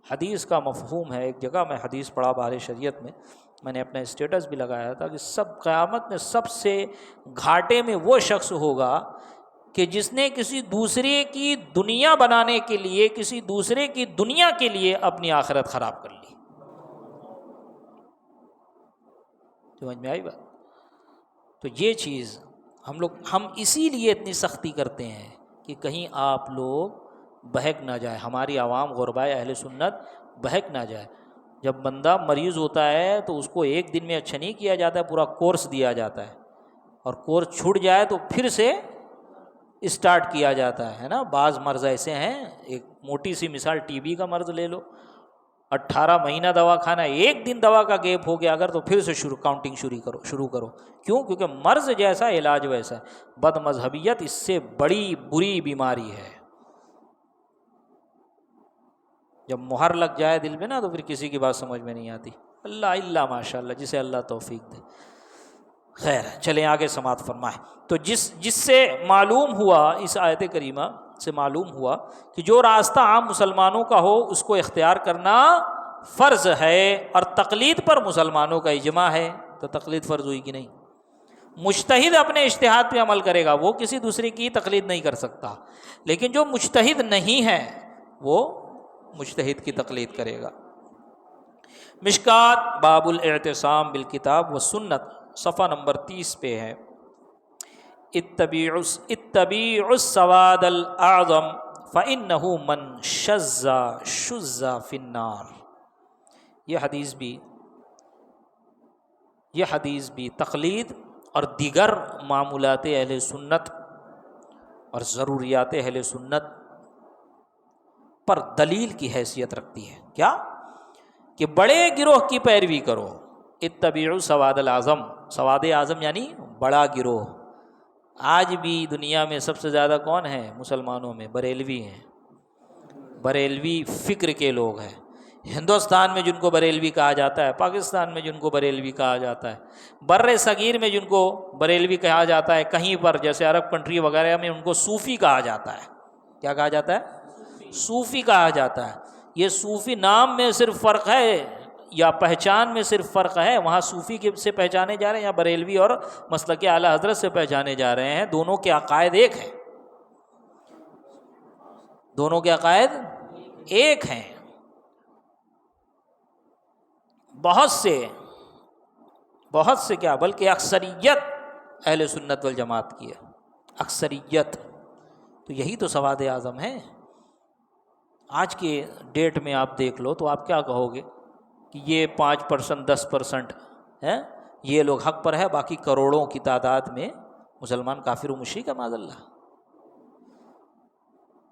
حدیث کا مفہوم ہے، ایک جگہ میں حدیث پڑھا بارے شریعت میں نے اپنا اسٹیٹس بھی لگایا تھا کہ سب قیامت میں سب سے گھاٹے میں وہ شخص ہوگا کہ جس نے کسی دوسرے کی دنیا بنانے کے لیے، کسی دوسرے کی دنیا کے لیے اپنی آخرت خراب کر لی. سمجھ میں آئی بات؟ تو یہ چیز ہم اسی لیے اتنی سختی کرتے ہیں کہ کہیں آپ لوگ بہک نہ جائے، ہماری عوام غربائے اہل سنت بہک نہ جائے. جب بندہ مریض ہوتا ہے تو اس کو ایک دن میں اچھا نہیں کیا جاتا ہے، پورا کورس دیا جاتا ہے، اور کورس چھوٹ جائے تو پھر سے اسٹارٹ کیا جاتا ہے نا. بعض مرض ایسے ہیں، ایک موٹی سی مثال ٹی بی کا مرض لے لو، 18 مہینہ دوا کھانا، ایک دن دوا کا گیپ ہو گیا اگر تو پھر سے کاؤنٹنگ شروع کرو. کیوں؟ کیونکہ مرض جیسا علاج ویسا. بد مذہبیت اس سے بڑی بری بیماری ہے. جب مہر لگ جائے دل میں نا تو پھر کسی کی بات سمجھ میں نہیں آتی. اللہ ماشاء اللہ، جسے اللہ توفیق دے. خیر چلیں آگے سماعت فرمائیں. تو جس سے معلوم ہوا، اس آیت کریمہ سے معلوم ہوا کہ جو راستہ عام مسلمانوں کا ہو اس کو اختیار کرنا فرض ہے، اور تقلید پر مسلمانوں کا اجماع ہے. تو تقلید فرض ہوئی کہ نہیں؟ مجتہد اپنے اجتہاد پہ عمل کرے گا، وہ کسی دوسرے کی تقلید نہیں کر سکتا. لیکن جو مجتہد نہیں ہے وہ مجتہد کی تقلید کرے گا. مشکات باب الاعتصام بالکتاب والسنت، صفحہ نمبر 30 پہ ہے. اتبعوا السواد الاعظم فانه من شذ فی النار. یہ حدیث بھی تقلید اور دیگر معمولات اہل سنت اور ضروریات اہل سنت پر دلیل کی حیثیت رکھتی ہے. کیا؟ کہ بڑے گروہ کی پیروی کرو. اتبعوا سواد الاعظم، سواد اعظم یعنی بڑا گروہ. آج بھی دنیا میں سب سے زیادہ کون ہے مسلمانوں میں؟ بریلوی ہیں. بریلوی فکر کے لوگ ہیں. ہندوستان میں جن کو بریلوی کہا جاتا ہے، پاکستان میں جن کو بریلوی کہا جاتا ہے، بر صغیر میں جن کو بریلوی کہا جاتا ہے، کہیں پر جیسے عرب کنٹری وغیرہ میں ان کو صوفی کہا جاتا ہے. کیا کہا جاتا ہے؟ صوفی کہا جاتا ہے. یہ صوفی نام میں صرف فرق ہے یا پہچان میں صرف فرق ہے. وہاں صوفی سے پہچانے جا رہے ہیں یا بریلوی اور مسلک اعلیٰ حضرت سے پہچانے جا رہے ہیں. دونوں کے عقائد ایک ہیں. دونوں کے عقائد ایک ہیں. بہت سے کیا بلکہ اکثریت اہل سنت والجماعت کی ہے. اکثریت. تو یہی تو سواد اعظم ہے. آج کے ڈیٹ میں آپ دیکھ لو تو آپ کیا کہو گے کہ یہ 5% 10% ہے، یہ لوگ حق پر ہے، باقی کروڑوں کی تعداد میں مسلمان کافر و مشرک ہے معاذ اللہ.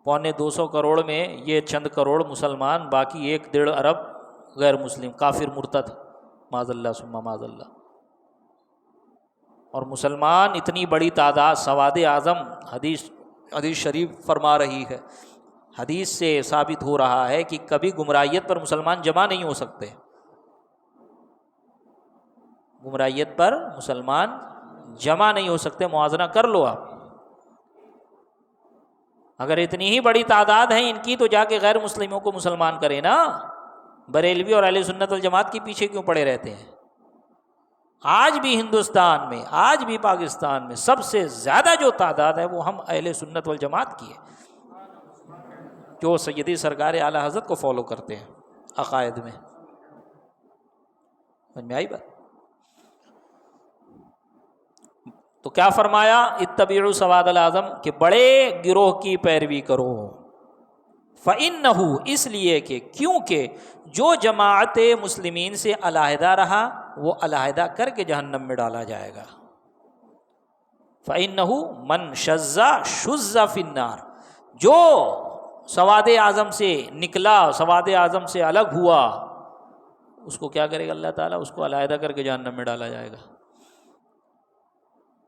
250 کروڑ میں یہ چند کروڑ مسلمان، باقی 1.5 ارب غیر مسلم کافر مرتد معاذ اللہ ثم معاذ اللہ. اور مسلمان اتنی بڑی تعداد، سواد اعظم. حدیث شریف فرما رہی ہے، حدیث سے ثابت ہو رہا ہے کہ کبھی گمراہیت پر مسلمان جمع نہیں ہو سکتے. گمراہیت پر مسلمان جمع نہیں ہو سکتے. موازنہ کر لو آپ. اگر اتنی ہی بڑی تعداد ہے ان کی تو جا کے غیر مسلموں کو مسلمان کرے نا. بریلوی اور اہل سنت والجماعت کے پیچھے کیوں پڑے رہتے ہیں؟ آج بھی ہندوستان میں، آج بھی پاکستان میں سب سے زیادہ جو تعداد ہے وہ ہم اہل سنت والجماعت کی ہے، جو سیدی سرکار اعلیٰ حضرت کو فالو کرتے ہیں عقائد میں. سمجھ میں آئی بات؟ تو کیا فرمایا؟ اتبعوا سواد الاعظم، کہ بڑے گروہ کی پیروی کرو. فإنہ، اس لیے کہ کیونکہ جو جماعت مسلمین سے علیحدہ رہا وہ علیحدہ کر کے جہنم میں ڈالا جائے گا. فإنہ من شذ شذ فی النار، جو سواد اعظم سے نکلا، سواد اعظم سے الگ ہوا، اس کو کیا کرے گا اللہ تعالیٰ؟ اس کو علیحدہ کر کے جہنم میں ڈالا جائے گا.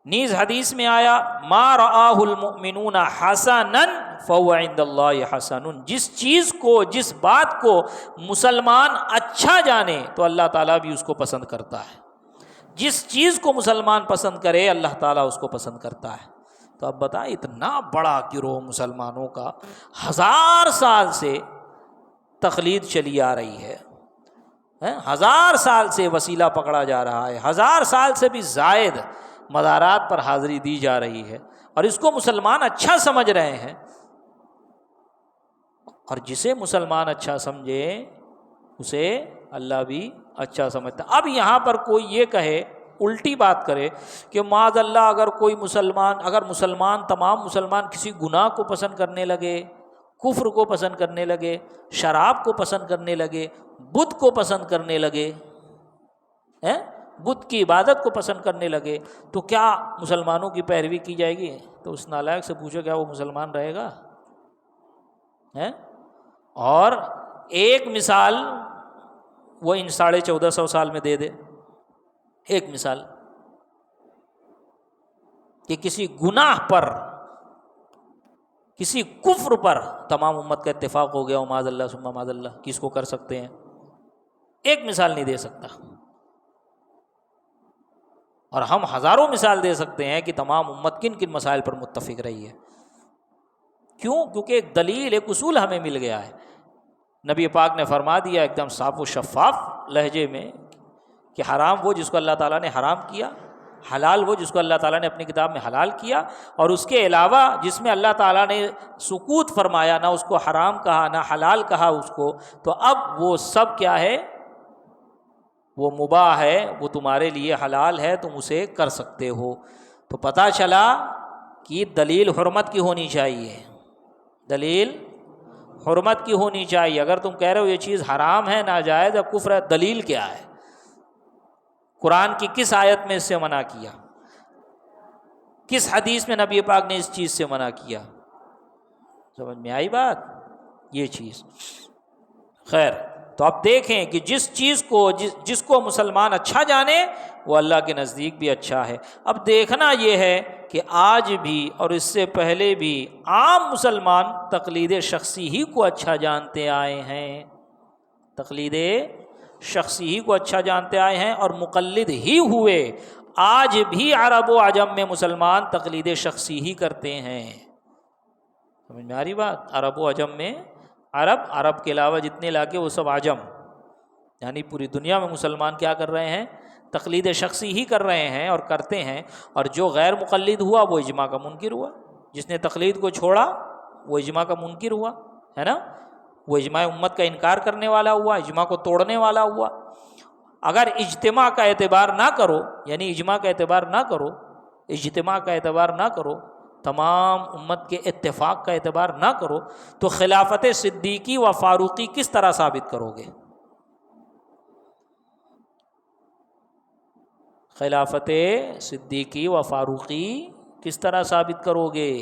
نیز حدیث میں آیا ما رآہ المؤمنون حسنا فهو عند اللہ حسن، جس چیز کو، جس بات کو مسلمان اچھا جانے تو اللہ تعالیٰ بھی اس کو پسند کرتا ہے. جس چیز کو مسلمان پسند کرے اللہ تعالیٰ اس کو پسند کرتا ہے. تو اب بتائیں، اتنا بڑا گروہ مسلمانوں کا 1000 سال سے تقلید چلی آ رہی ہے، 1000 سال سے وسیلہ پکڑا جا رہا ہے، 1000 سال سے بھی زائد مزارات پر حاضری دی جا رہی ہے، اور اس کو مسلمان اچھا سمجھ رہے ہیں. اور جسے مسلمان اچھا سمجھے اسے اللہ بھی اچھا سمجھتا. اب یہاں پر کوئی یہ کہے، الٹی بات کرے کہ معاذ اللہ اگر کوئی مسلمان، اگر مسلمان، تمام مسلمان کسی گناہ کو پسند کرنے لگے، کفر کو پسند کرنے لگے، شراب کو پسند کرنے لگے، بت کو پسند کرنے لگے، بت کی عبادت کو پسند کرنے لگے، تو کیا مسلمانوں کی پیروی کی جائے گی؟ تو اس نالائق سے پوچھو کیا وہ مسلمان رہے گا؟ اور ایک مثال وہ ان 1450 سال میں دے دے. ایک مثال کہ کسی گناہ پر، کسی کفر پر تمام امت کا اتفاق ہو گیا ہو، معاذ اللہ ثم معاذ اللہ، کس کو کر سکتے ہیں؟ ایک مثال نہیں دے سکتا. اور ہم ہزاروں مثال دے سکتے ہیں کہ تمام امت کن کن مسائل پر متفق رہی ہے. کیوں؟ کیونکہ ایک دلیل، ایک اصول ہمیں مل گیا ہے. نبی پاک نے فرما دیا ایک دم صاف و شفاف لہجے میں کہ حرام وہ جس کو اللہ تعالیٰ نے حرام کیا، حلال وہ جس کو اللہ تعالیٰ نے اپنی کتاب میں حلال کیا، اور اس کے علاوہ جس میں اللہ تعالیٰ نے سکوت فرمایا، نہ اس کو حرام کہا نہ حلال کہا اس کو، تو اب وہ سب کیا ہے؟ وہ مباح ہے، وہ تمہارے لیے حلال ہے، تم اسے کر سکتے ہو. تو پتہ چلا کہ دلیل حرمت کی ہونی چاہیے، دلیل حرمت کی ہونی چاہیے. اگر تم کہہ رہے ہو یہ چیز حرام ہے، ناجائز ہے، کفر ہے، دلیل کیا ہے؟ قرآن کی کس آیت میں اس سے منع کیا؟ کس حدیث میں نبی پاک نے اس چیز سے منع کیا؟ سمجھ میں آئی بات؟ یہ چیز. خیر، تو اب دیکھیں کہ جس کو مسلمان اچھا جانے وہ اللہ کے نزدیک بھی اچھا ہے۔ اب دیکھنا یہ ہے کہ آج بھی اور اس سے پہلے بھی عام مسلمان تقلید شخصی ہی کو اچھا جانتے آئے ہیں، تقلید شخصی ہی کو اچھا جانتے آئے ہیں اور مقلد ہی ہوئے۔ آج بھی عرب و عجم میں مسلمان تقلید شخصی ہی کرتے ہیں۔ سمجھ میں آ رہی بات؟ عرب و عجم میں عرب کے علاوہ جتنے علاقے وہ سب عجم، یعنی پوری دنیا میں مسلمان کیا کر رہے ہیں؟ تقلید شخصی ہی کر رہے ہیں اور کرتے ہیں۔ اور جو غیر مقلد ہوا وہ اجماع کا منکر ہوا، جس نے تقلید کو چھوڑا وہ اجماع کا منکر ہوا، ہے نا؟ وہ اجماع امت کا انکار کرنے والا ہوا، اجماع کو توڑنے والا ہوا۔ اگر اجتماع کا اعتبار نہ کرو، یعنی اجماع کا اعتبار نہ کرو، اجتماع کا اعتبار نہ کرو، تمام امت کے اتفاق کا اعتبار نہ کرو، تو خلافت صدیقی و فاروقی کس طرح ثابت کرو گے؟ خلافت صدیقی و فاروقی کس طرح ثابت کرو گے؟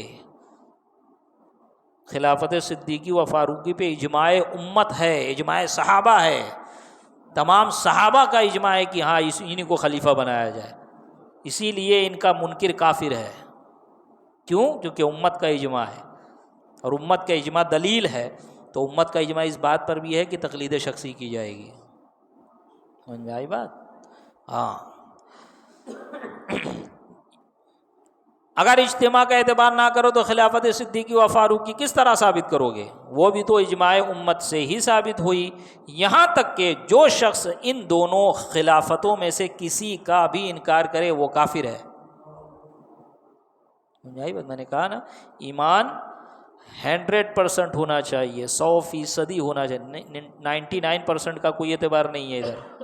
خلافت صدیقی و فاروقی پہ اجماع امت ہے، اجماع صحابہ ہے، تمام صحابہ کا اجماع ہے کہ ہاں انہی کو خلیفہ بنایا جائے، اسی لیے ان کا منکر کافر ہے۔ کیوں؟ کیونکہ امت کا اجماع ہے، اور امت کا اجماع دلیل ہے، تو امت کا اجماع اس بات پر بھی ہے کہ تقلید شخصی کی جائے گی۔ سمجھ میں آئی بات؟ ہاں۔ اگر اجتماع کا اعتبار نہ کرو تو خلافت صدیقی و فاروقی کس طرح ثابت کرو گے؟ وہ بھی تو اجماع امت سے ہی ثابت ہوئی، یہاں تک کہ جو شخص ان دونوں خلافتوں میں سے کسی کا بھی انکار کرے وہ کافر ہے۔ میں نے کہا نا، ایمان 100% ہونا چاہیے، 100% ہونا چاہیے، 99% کا کوئی اعتبار نہیں ہے ادھر۔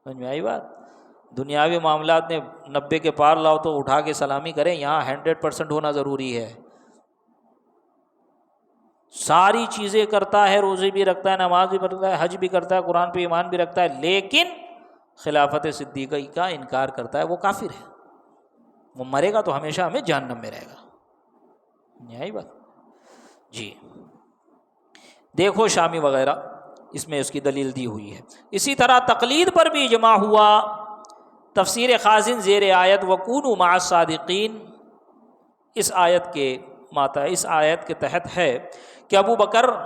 سمجھ میں آئی بات؟ دنیاوی معاملات میں 90 کے پار لاؤ تو اٹھا کے سلامی کریں، یہاں 100% ہونا ضروری ہے۔ ساری چیزیں کرتا ہے، روزے بھی رکھتا ہے، نماز بھی پڑھتا ہے، حج بھی کرتا ہے، قرآن پہ ایمان بھی رکھتا ہے، لیکن خلافت صدیقی کا انکار کرتا ہے، وہ کافر ہے، وہ مرے گا تو ہمیشہ ہمیں جہنم میں رہے گا۔ یہی بات جی۔ دیکھو شامی وغیرہ، اس میں اس کی دلیل دی ہوئی ہے۔ اسی طرح تقلید پر بھی اجماع ہوا۔ تفسیر خازن زیر آیت وَكُونُوا مَعَ الصَّادِقِينَ، اس آیت کے تحت ہے کہ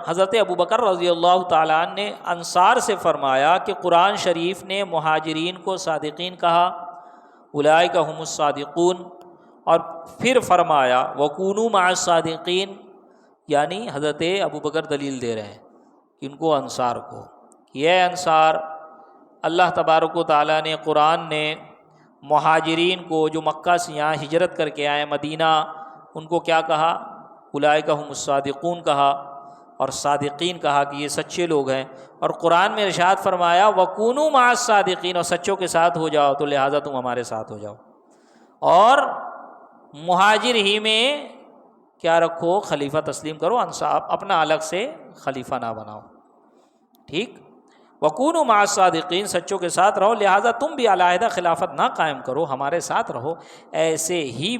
حضرت ابو بکر رضی اللہ تعالیٰ عنہ نے انصار سے فرمایا کہ قرآن شریف نے مہاجرین کو صادقین کہا، اولئک هم الصادقون، اور پھر فرمایا وَكُونُوا مَعَ الصَّادِقِينَ، یعنی حضرت ابو بکر دلیل دے رہے ہیں ان کو، انصار کو، یہ انصار، اللہ تبارک و تعالیٰ نے قرآن نے مہاجرین کو جو مکہ سے یہاں ہجرت کر کے آئے مدینہ، ان کو کیا کہا؟ اولئک هم الصادقون کہا، اور صادقین کہا کہ یہ سچے لوگ ہیں۔ اور قرآن میں ارشاد فرمایا وَكُونُوا مَعَ الصَّادِقِينَ، اور سچوں کے ساتھ ہو جاؤ، تو لہٰذا تم ہمارے ساتھ ہو جاؤ۔ اور مہاجر ہی میں کیا رکھو؟ خلیفہ تسلیم کرو، انصار اپنا الگ سے خلیفہ نہ بناؤ، ٹھیک؟ وَكُونُوا مَعَ الصَّادِقِينَ، سچوں کے ساتھ رہو، لہٰذا تم بھی علیحدہ خلافت نہ قائم کرو، ہمارے ساتھ رہو۔ ایسے ہی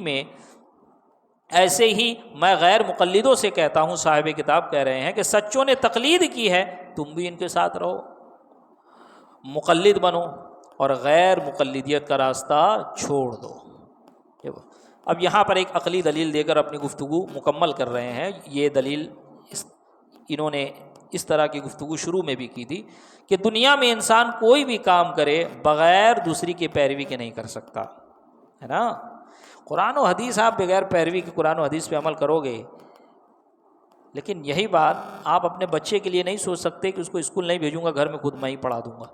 میں غیر مقلدوں سے کہتا ہوں، صاحب کتاب کہہ رہے ہیں کہ سچوں نے تقلید کی ہے، تم بھی ان کے ساتھ رہو، مقلد بنو اور غیر مقلدیت کا راستہ چھوڑ دو۔ اب یہاں پر ایک عقلی دلیل دے کر اپنی گفتگو مکمل کر رہے ہیں۔ یہ دلیل انہوں نے اس طرح کی گفتگو شروع میں بھی کی تھی کہ دنیا میں انسان کوئی بھی کام کرے بغیر دوسری کی پیروی کے نہیں کر سکتا، ہے نا؟ قرآن و حدیث آپ بغیر پیروی کے قرآن و حدیث پہ عمل کرو گے، لیکن یہی بات آپ اپنے بچے کے لیے نہیں سوچ سکتے کہ اس کو اسکول نہیں بھیجوں گا، گھر میں خود میں ہی پڑھا دوں گا،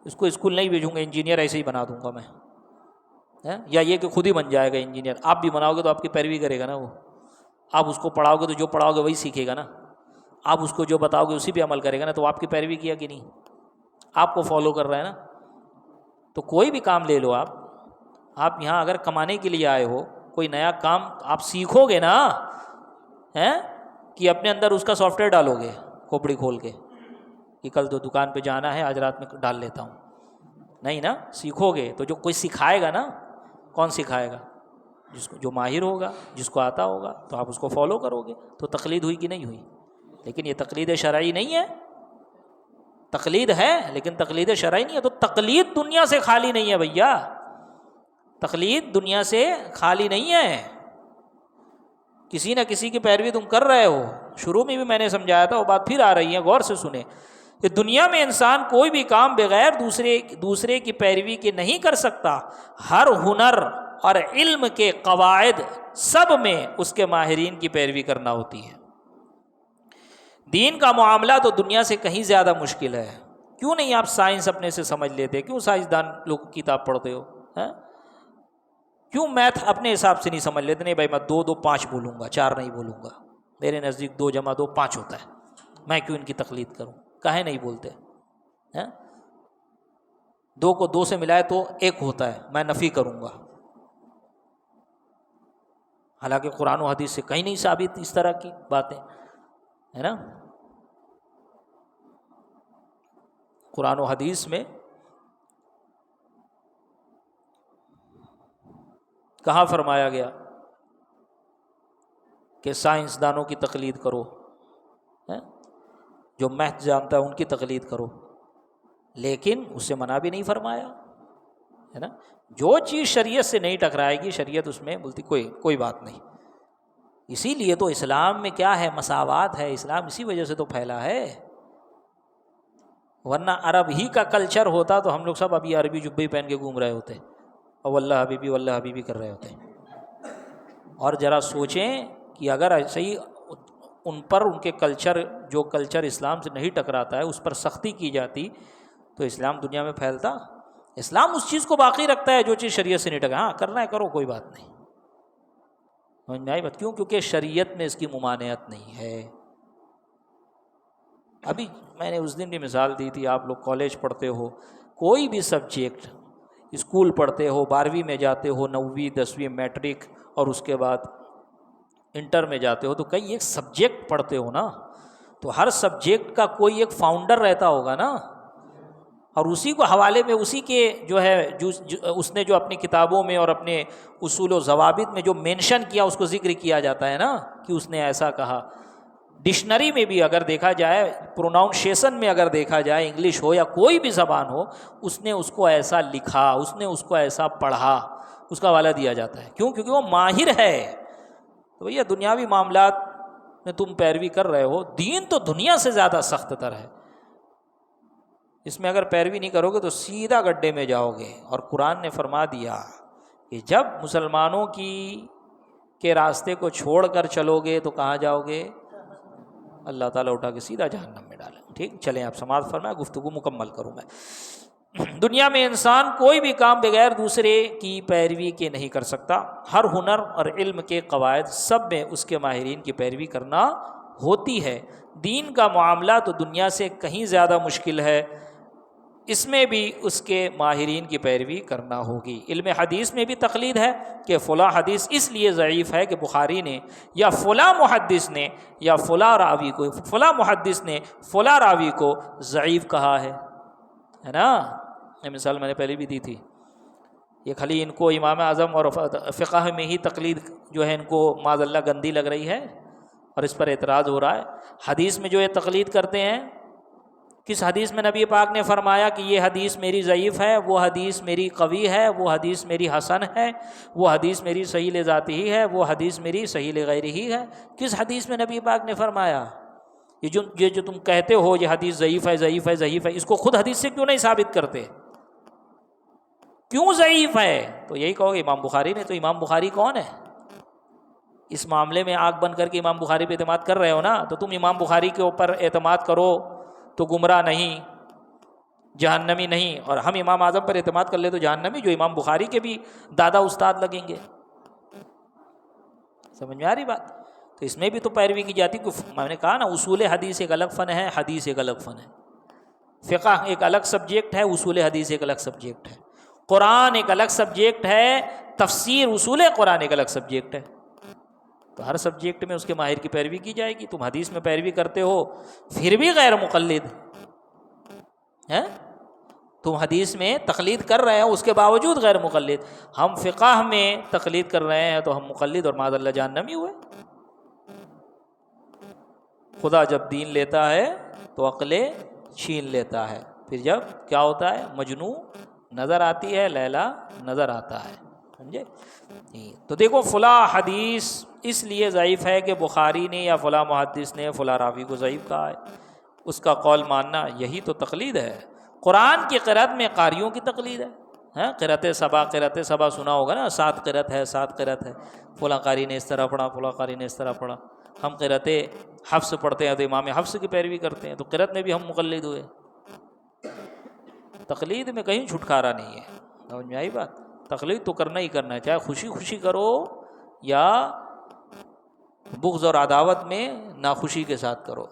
اس کو اسکول نہیں بھیجوں گا، انجینئر ایسے ہی بنا دوں گا میں، یا یہ کہ خود ہی بن جائے گا انجینئر۔ آپ بھی بناؤ گے تو آپ کی پیروی کرے گا نا وہ، آپ اس کو پڑھاؤ گے تو جو پڑھاؤ گے وہی سیکھے گا نا، آپ اس کو جو بتاؤ گے اسی پہ عمل کرے گا نا، تو آپ کی پیروی کیا کہ نہیں؟ آپ کو فالو کر رہا ہے نا۔ تو کوئی بھی کام لے لو، آپ یہاں اگر کمانے کے لیے آئے ہو، کوئی نیا کام آپ سیکھو گے نا، کہ اپنے اندر اس کا سافٹ ویئر ڈالو گے کھوپڑی کھول کے کہ کل تو دکان پہ جانا ہے، آج رات میں ڈال لیتا ہوں، نہیں نا، سیکھو گے تو جو کوئی سکھائے گا نا، کون سکھائے گا؟ جو ماہر ہوگا، جس کو آتا ہوگا، تو آپ اس کو فالو کرو گے، تو تقلید ہوئی کہ نہیں ہوئی؟ لیکن یہ تقلید شرعی نہیں ہے. تقلید ہے لیکن تقلید شرعی نہیں ہے. تو تقلید دنیا سے خالی نہیں ہے بھیا، تقلید دنیا سے خالی نہیں ہے. کسی نہ کسی کی پیروی تم کر رہے ہو. شروع میں بھی میں نے سمجھایا تھا، وہ بات پھر آ رہی ہے، غور سے سنیں. کہ دنیا میں انسان کوئی بھی کام بغیر دوسرے کی پیروی کے نہیں کر سکتا. ہر ہنر اور علم کے قواعد سب میں اس کے ماہرین کی پیروی کرنا ہوتی ہے. دین کا معاملہ تو دنیا سے کہیں زیادہ مشکل ہے. کیوں نہیں آپ سائنس اپنے سے سمجھ لیتے؟ کیوں سائنسدان لوگ کتاب پڑھتے ہو؟ کیوں میتھ اپنے حساب سے نہیں سمجھ لیتے؟ نہیں بھائی میں 2 2 5 بولوں گا، 4 نہیں بولوں گا، میرے نزدیک 2 + 2 5 ہوتا ہے، میں کیوں ان کی تقلید کروں؟ کاہے نہیں بولتے؟ 2 کو 2 سے ملائے تو 1 ہوتا ہے، میں نفی کروں گا. حالانکہ قرآن و حدیث سے کہیں نہیں ثابت اس طرح کی باتیں، ہے نا. قرآن و حدیث میں کہاں فرمایا گیا کہ سائنسدانوں کی تقلید کرو، جو میتھ جانتا ہے ان کی تقلید کرو، لیکن اس سے منع بھی نہیں فرمایا، ہے نا. جو چیز شریعت سے نہیں ٹکرائے گی شریعت اس میں بولتی کوئی بات نہیں. اسی لیے تو اسلام میں کیا ہے؟ مساوات ہے. اسلام اسی وجہ سے تو پھیلا ہے، ورنہ عرب ہی کا کلچر ہوتا تو ہم لوگ سب ابھی عربی جبے پہن کے گھوم رہے ہوتے اور واللہ حبیبی واللہ حبیبی کر رہے ہوتے. اور ذرا سوچیں کہ اگر ایسے ہی ان پر ان کے جو کلچر اسلام سے نہیں ٹکراتا ہے اس پر سختی کی جاتی تو اسلام دنیا میں پھیلتا. اسلام اس چیز کو باقی رکھتا ہے جو چیز شریعت سے نہیں ٹکرا. ہاں کرنا ہے کرو، کوئی بات نہیں. سمجھ میں آئی بات؟ کیوں؟ کیونکہ شریعت میں اس کی ممانعت نہیں ہے. ابھی میں نے اس دن بھی مثال دی تھی، آپ لوگ کالج پڑھتے ہو، کوئی بھی سبجیکٹ، اسکول پڑھتے ہو، 12ویں میں جاتے ہو، 9ویں 10ویں میٹرک، اور اس کے بعد انٹر میں جاتے ہو، تو کئی ایک سبجیکٹ پڑھتے ہو نا. تو ہر سبجیکٹ کا کوئی ایک فاؤنڈر رہتا ہوگا نا، اور اسی کو حوالے میں اسی کے جو ہے اس نے جو اپنی کتابوں میں اور اپنے اصول و ضوابط میں جو مینشن کیا اس کو ذکر کیا جاتا ہے نا کہ اس نے ایسا کہا. ڈکشنری میں بھی اگر دیکھا جائے، پروناؤنسیشن میں اگر دیکھا جائے، انگلش ہو یا کوئی بھی زبان ہو، اس نے اس کو ایسا لکھا، اس نے اس کو ایسا پڑھا، اس کا حوالہ دیا جاتا ہے. کیوں؟ کیونکہ وہ ماہر ہے. تو بھیا دنیاوی معاملات میں تم پیروی کر رہے ہو، دین تو دنیا سے زیادہ سخت تر ہے. اس میں اگر پیروی نہیں کرو گے تو سیدھا گڈھے میں جاؤ گے. اور قرآن نے فرما دیا کہ جب مسلمانوں کے راستے کو چھوڑ کر چلو گے تو کہاں جاؤ گے؟ اللہ تعالیٰ اٹھا کے سیدھا جہنم میں ڈالیں. ٹھیک، چلیں آپ سماعت فرمائیں، گفتگو مکمل کروں میں. دنیا میں انسان کوئی بھی کام بغیر دوسرے کی پیروی کے نہیں کر سکتا. ہر ہنر اور علم کے قواعد سب میں اس کے ماہرین کی پیروی کرنا ہوتی ہے. دین کا معاملہ تو دنیا سے کہیں زیادہ مشکل ہے، اس میں بھی اس کے ماہرین کی پیروی کرنا ہوگی. علم حدیث میں بھی تقلید ہے کہ فلاں حدیث اس لیے ضعیف ہے کہ بخاری نے یا فلاں محدث نے یا فلاں محدث نے فلاں راوی کو ضعیف کہا ہے نا. یہ مثال میں نے پہلے بھی دی تھی. یہ خالی ان کو امام اعظم اور فقہ میں ہی تقلید جو ہے ان کو معاذ اللہ گندی لگ رہی ہے اور اس پر اعتراض ہو رہا ہے. حدیث میں جو یہ تقلید کرتے ہیں، کس حدیث میں نبی پاک نے فرمایا کہ یہ حدیث میری ضعیف ہے، وہ حدیث میری قوی ہے، وہ حدیث میری حسن ہے، وہ حدیث میری صحیح لذاتی ہی ہے، وہ حدیث میری صحیح لغیر ہی ہے؟ کس حدیث میں نبی پاک نے فرمایا؟ یہ جو تم کہتے ہو یہ حدیث ضعیف ہے ضعیف ہے ضعیف ہے، اس کو خود حدیث سے کیوں نہیں ثابت کرتے؟ کیوں ضعیف ہے؟ تو یہی کہو گے امام بخاری نے. تو امام بخاری کون ہے؟ اس معاملے میں آنکھ بند کر کے امام بخاری پہ اعتماد کر رہے ہو نا. تو تم امام بخاری کے اوپر اعتماد کرو تو گمراہ نہیں، جہنمی نہیں، اور ہم امام اعظم پر اعتماد کر لے تو جہنمی، جو امام بخاری کے بھی دادا استاد لگیں گے. سمجھ میں آ رہی بات؟ تو اس میں بھی تو پیروی کی جاتی. میں نے کہا نا اصول حدیث ایک الگ فن ہے، حدیث ایک الگ فن ہے. فقہ ایک الگ سبجیکٹ ہے، اصول حدیث ایک الگ سبجیکٹ ہے. قرآن ایک الگ سبجیکٹ ہے، تفسیر اصول قرآن ایک الگ سبجیکٹ ہے. تو ہر سبجیکٹ میں اس کے ماہر کی پیروی کی جائے گی. تم حدیث میں پیروی کرتے ہو پھر بھی غیر مقلد ہیں، تم حدیث میں تقلید کر رہے ہو اس کے باوجود غیر مقلد. ہم فقہ میں تقلید کر رہے ہیں تو ہم مقلد اور معاذ اللہ جہنمی ہوئے. خدا جب دین لیتا ہے تو عقلیں چھین لیتا ہے، پھر جب کیا ہوتا ہے، مجنوں نظر آتی ہے، لیلا نظر آتا ہے، سمجھے؟ تو دیکھو فلاں حدیث اس لیے ضعیف ہے کہ بخاری نے یا فلاں محدث نے فلاں راوی کو ضعیف کہا ہے، اس کا قول ماننا یہی تو تقلید ہے۔ قرآن کی قرأت میں قاریوں کی تقلید ہے، قرأت سبا سنا ہوگا نا، 7 قرأت ہے، 7 قرأت ہے، فلاں قاری نے اس طرح پڑھا، فلاں قاری نے اس طرح پڑھا۔ ہم قرأت حفص پڑھتے ہیں تو امام حفص کی پیروی کرتے ہیں، تو قرأت میں بھی ہم مقلد ہوئے۔ تقلید میں کہیں چھٹکارا نہیں ہے، سمجھ میں آئی بات؟ تقلید تو کرنا ہی کرنا ہے، چاہے خوشی خوشی کرو یا بغض اور عداوت میں ناخوشی کے ساتھ کرو۔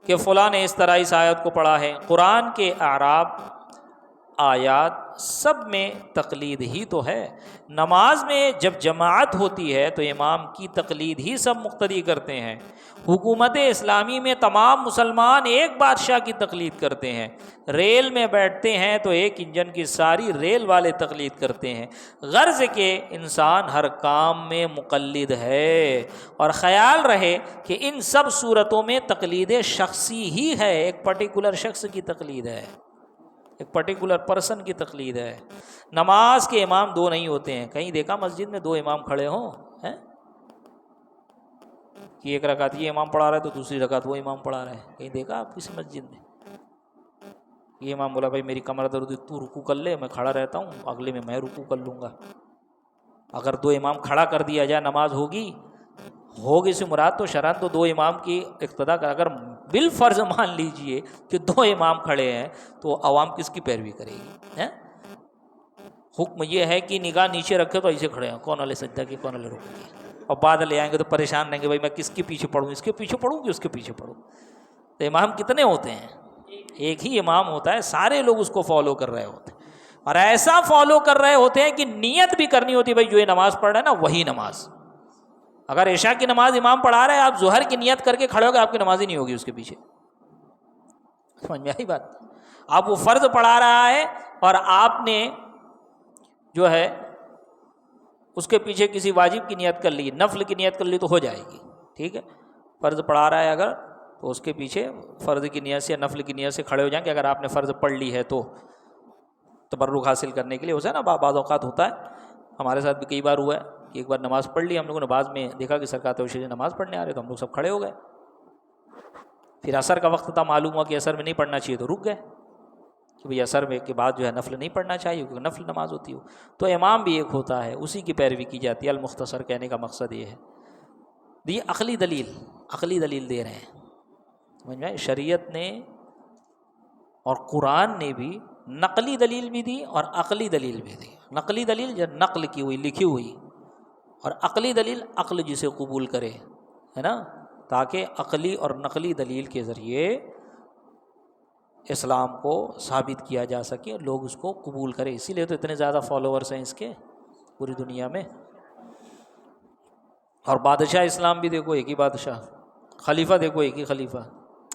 کہ فلاں نے اس طرح اس آیت کو پڑھا ہے، قرآن کے اعراب آیات سب میں تقلید ہی تو ہے۔ نماز میں جب جماعت ہوتی ہے تو امام کی تقلید ہی سب مقتدی کرتے ہیں۔ حکومت اسلامی میں تمام مسلمان ایک بادشاہ کی تقلید کرتے ہیں۔ ریل میں بیٹھتے ہیں تو ایک انجن کی ساری ریل والے تقلید کرتے ہیں۔ غرض کہ انسان ہر کام میں مقلد ہے، اور خیال رہے کہ ان سب صورتوں میں تقلید شخصی ہی ہے، ایک پرٹیکولر شخص کی تقلید ہے، ایک پرٹیکولر پرسن کی تقلید ہے۔ نماز کے امام 2 نہیں ہوتے ہیں۔ کہیں دیکھا مسجد میں 2 امام کھڑے ہوں ہیں کہ ایک رکعت یہ امام پڑھا رہا ہے تو دوسری رکعت وہ امام پڑھا رہا ہے؟ کہیں دیکھا آپ کسی مسجد میں؟ یہ امام بولا بھائی میری کمر درد، تو رکوع کر لے، میں کھڑا رہتا ہوں، اگلے میں رکوع کر لوں گا۔ اگر 2 امام کھڑا کر دیا جائے نماز ہوگی سے مراد تو شرعاً تو 2 امام کی اقتدا کر، اگر بالفرض مان لیجئے کہ 2 امام کھڑے ہیں تو عوام کس کی پیروی کرے گی؟ حکم یہ ہے کہ نگاہ نیچے رکھے تو ایسے کھڑے ہیں، کون والے سجدہ کی، کون والے رکوع کی، اور بعد لے آئیں گے تو پریشان رہیں گے بھائی میں کس کے پیچھے پڑھوں، اس کے پیچھے پڑھوں کہ اس کے پیچھے پڑھوں؟ تو امام کتنے ہوتے ہیں؟ ایک ہی امام ہوتا ہے، سارے لوگ اس کو فالو کر رہے ہوتے ہیں، اور ایسا فالو کر رہے ہوتے ہیں کہ نیت بھی کرنی ہوتی ہے بھائی جو یہ نماز پڑھ رہا ہے نا وہی نماز۔ اگر عشاء کی نماز امام پڑھا رہے ہیں، آپ ظہر کی نیت کر کے کھڑے ہو گئے، آپ کی نماز ہی نہیں ہوگی اس کے پیچھے، سمجھ میں آئی بات؟ آپ وہ فرض پڑھا رہا ہے اور آپ نے جو ہے اس کے پیچھے کسی واجب کی نیت کر لی، نفل کی نیت کر لی تو ہو جائے گی، ٹھیک ہے؟ فرض پڑھا رہا ہے اگر تو اس کے پیچھے فرض کی نیت سے یا نفل کی نیت سے کھڑے ہو جائیں کہ اگر آپ نے فرض پڑھ لی ہے تو تبرک حاصل کرنے کے لیے، ہوتا ہے نا، بعض اوقات ہوتا ہے، ہمارے ساتھ بھی کئی بار ہوا ہے کہ ایک بار نماز پڑھ لی ہم لوگوں نے، بعد میں دیکھا کہ سرکار توشیح نماز پڑھنے آ رہے تو ہم لوگ سب کھڑے ہو گئے، پھر عصر کا وقت تھا، معلوم ہوا کہ عصر میں نہیں پڑھنا چاہیے تو رک گئے کہ بھئی عصر میں کے بعد جو ہے نفل نہیں پڑھنا چاہیے کیونکہ نفل نماز ہوتی ہو۔ تو امام بھی ایک ہوتا ہے، اسی کی پیروی کی جاتی ہے۔ المختصر کہنے کا مقصد یہ ہے، یہ عقلی دلیل دے رہے ہیں، سمجھ میں؟ شریعت نے اور قرآن نے بھی نقلی دلیل بھی دی اور عقلی دلیل بھی دی۔ نقلی دلیل جو نقل کی ہوئی، لکھی ہوئی، اور عقلی دلیل عقل جسے قبول کرے، ہے نا، تاکہ عقلی اور نقلی دلیل کے ذریعے اسلام کو ثابت کیا جا سکے، لوگ اس کو قبول کریں۔ اسی لیے تو اتنے زیادہ فالوورز ہیں اس کے پوری دنیا میں۔ اور بادشاہ اسلام بھی دیکھو ایک ہی بادشاہ، خلیفہ دیکھو ایک ہی خلیفہ،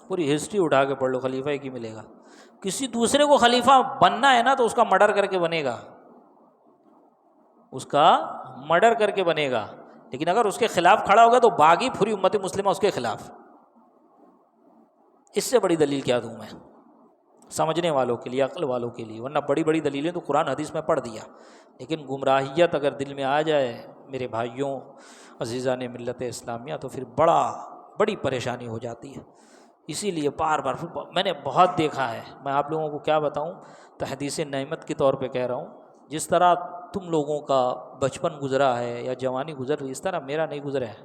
پوری ہسٹری اٹھا کے پڑھ لو خلیفہ ایک ہی ملے گا۔ کسی دوسرے کو خلیفہ بننا ہے نا تو اس کا مرڈر کر کے بنے گا، اس کا مرڈر کر کے بنے گا، لیکن اگر اس کے خلاف کھڑا ہوگا تو باغی پوری امت مسلمہ اس کے خلاف۔ اس سے بڑی دلیل کیا دوں میں سمجھنے والوں کے لیے، عقل والوں کے لیے؟ ورنہ بڑی بڑی دلیلیں تو قرآن حدیث میں پڑھ دیا، لیکن گمراہیت اگر دل میں آ جائے میرے بھائیوں عزیزان ملت اسلامیہ تو پھر بڑی پریشانی ہو جاتی ہے۔ اسی لیے بار بار میں نے بہت دیکھا ہے، میں آپ لوگوں کو کیا بتاؤں، تحدیث نعمت کے طور پہ کہہ رہا ہوں، جس طرح تم لوگوں کا بچپن گزرا ہے یا جوانی گزر رہی، اس طرح میرا نہیں گزرا ہے۔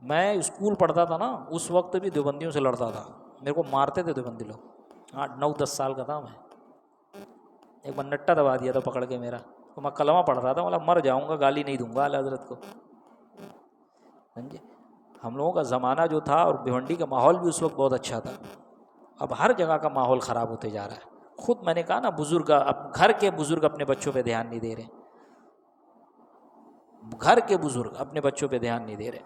میں اسکول پڑھتا تھا نا، اس وقت بھی دیوبندیوں سے لڑتا تھا، میرے کو مارتے تھے دیوبندی لوگ، 8-9-10 سال کا تھا میں، ایک بار نٹا دبا دیا تھا پکڑ کے میرا، تو میں کلمہ پڑھتا تھا، بولا مر جاؤں گا گالی نہیں دوں گا اعلیٰ حضرت کو، سمجھے؟ ہم لوگوں کا زمانہ جو تھا اور بھیونڈی کا ماحول بھی اس وقت بہت اچھا تھا، اب ہر جگہ کا ماحول خراب ہوتے جا رہا ہے۔ خود میں نے کہا نا، گھر کے بزرگ اپنے بچوں پہ دھیان نہیں دے رہے، گھر کے بزرگ اپنے بچوں پہ دھیان نہیں دے رہے۔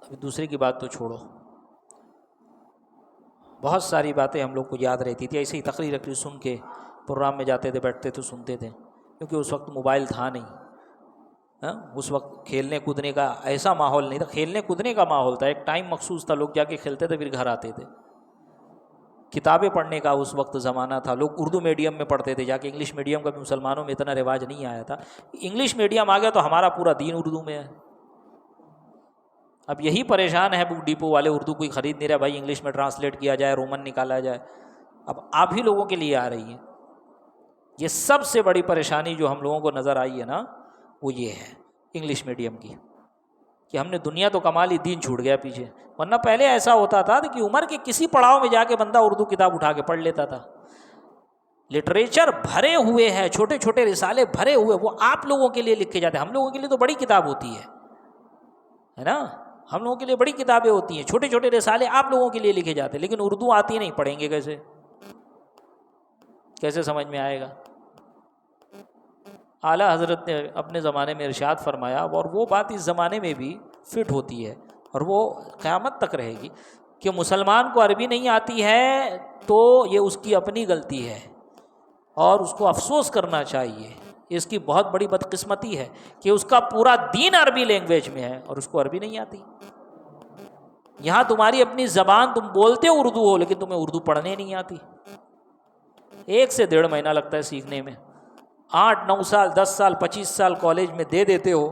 ابھی دوسرے کی بات تو چھوڑو، بہت ساری باتیں ہم لوگ کو یاد رہتی تھی، ایسے ہی تقریر سن کے پروگرام میں جاتے تھے، بیٹھتے تھے، سنتے تھے، کیونکہ اس وقت موبائل تھا نہیں، اس وقت کھیلنے کودنے کا ایسا ماحول نہیں تھا، کھیلنے کودنے کا ماحول تھا، ایک ٹائم مخصوص تھا، لوگ جا کے کھیلتے تھے پھر گھر آتے تھے۔ کتابیں پڑھنے کا اس وقت زمانہ تھا، لوگ اردو میڈیم میں پڑھتے تھے جا کے، انگلش میڈیم کا بھی مسلمانوں میں اتنا رواج نہیں آیا تھا۔ انگلش میڈیم آ گیا تو ہمارا پورا دین اردو میں ہے۔ اب یہی پریشان ہے بک ڈپو والے، اردو کوئی خرید نہیں رہا، بھائی انگلش میں ٹرانسلیٹ کیا جائے، رومن نکالا جائے، اب آپ ہی لوگوں کے لیے آ رہی ہے۔ یہ سب سے بڑی پریشانی جو ہم لوگوں کو نظر آئی ہے نا، وہ یہ ہے انگلش میڈیم کی، کہ ہم نے دنیا تو کما لی، دین چھوٹ گیا پیچھے۔ ورنہ پہلے ایسا ہوتا تھا کہ عمر کے کسی پڑاؤ میں جا کے بندہ اردو کتاب اٹھا کے پڑھ لیتا تھا۔ لٹریچر بھرے ہوئے ہیں، چھوٹے چھوٹے رسالے بھرے ہوئے، وہ آپ لوگوں کے لیے لکھے جاتے ہیں، ہم لوگوں کے لیے تو بڑی کتاب ہوتی ہے نا، ہم لوگوں کے لیے بڑی کتابیں ہوتی ہیں، چھوٹے چھوٹے رسالے آپ لوگوں کے لیے لکھے جاتے ہیں، لیکن اردو آتی نہیں، پڑھیں گے کیسے؟ کیسے سمجھ میں آئے گا؟ اعلیٰ حضرت نے اپنے زمانے میں ارشاد فرمایا، اور وہ بات اس زمانے میں بھی فٹ ہوتی ہے اور وہ قیامت تک رہے گی، کہ مسلمان کو عربی نہیں آتی ہے تو یہ اس کی اپنی غلطی ہے اور اس کو افسوس کرنا چاہیے، اس کی بہت بڑی بدقسمتی ہے کہ اس کا پورا دین عربی لینگویج میں ہے اور اس کو عربی نہیں آتی۔ یہاں تمہاری اپنی زبان، تم بولتے اردو ہو لیکن تمہیں اردو پڑھنے نہیں آتی۔ 1 سے 1.5 مہینہ لگتا ہے سیکھنے میں، 8 9 سال 10 سال 25 سال کالج میں دے دیتے ہو،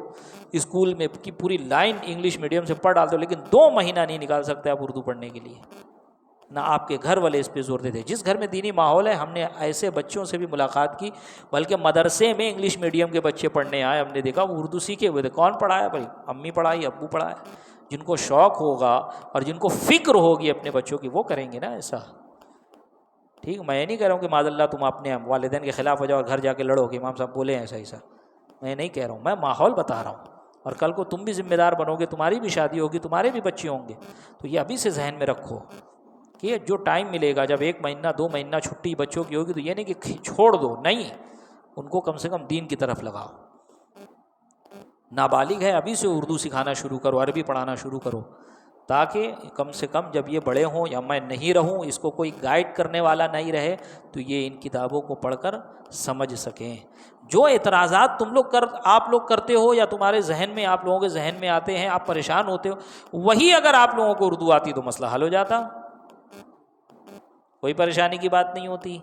اسکول میں کی پوری لائن انگلش میڈیم سے پڑھ ڈالتے ہو، لیکن 2 مہینہ نہیں نکال سکتے آپ اردو پڑھنے کے لیے۔ نہ آپ کے گھر والے اس پہ زور دیتے۔ جس گھر میں دینی ماحول ہے، ہم نے ایسے بچوں سے بھی ملاقات کی، بلکہ مدرسے میں انگلش میڈیم کے بچے پڑھنے آئے، ہم نے دیکھا وہ اردو سیکھے ہوئے تھے۔ کون پڑھایا بھائی؟ امی پڑھائی، ابو پڑھایا۔ جن کو شوق ہوگا اور جن کو فکر ہوگی اپنے بچوں کی، وہ کریں گے نا ایسا۔ ٹھیک، میں یہ نہیں کہہ رہا ہوں کہ معاذ اللہ تم اپنے والدین کے خلاف ہو جاؤ اور گھر جا کے لڑو کہ امام صاحب بولے ایسا ایسا، میں نہیں کہہ رہا ہوں، میں ماحول بتا رہا ہوں۔ اور کل کو تم بھی ذمہ دار بنو گے، تمہاری بھی شادی ہوگی، تمہارے بھی بچے ہوں گے، تو یہ ابھی سے ذہن میں رکھو کہ جو ٹائم ملے گا، جب 1 مہینہ 2 مہینہ چھٹی بچوں کی ہوگی، تو یہ نہیں کہ چھوڑ دو، نہیں، ان کو کم سے کم دین کی طرف لگاؤ۔ نابالغ ہے، ابھی سے اردو سکھانا شروع کرو، عربی پڑھانا شروع کرو، تاکہ کم سے کم جب یہ بڑے ہوں یا میں نہیں رہوں، اس کو کوئی گائیڈ کرنے والا نہیں رہے، تو یہ ان کتابوں کو پڑھ کر سمجھ سکیں۔ جو اعتراضات آپ لوگ کرتے ہو یا تمہارے ذہن میں، آپ لوگوں کے ذہن میں آتے ہیں، آپ پریشان ہوتے ہو، وہی اگر آپ لوگوں کو اردو آتی تو مسئلہ حل ہو جاتا، کوئی پریشانی کی بات نہیں ہوتی۔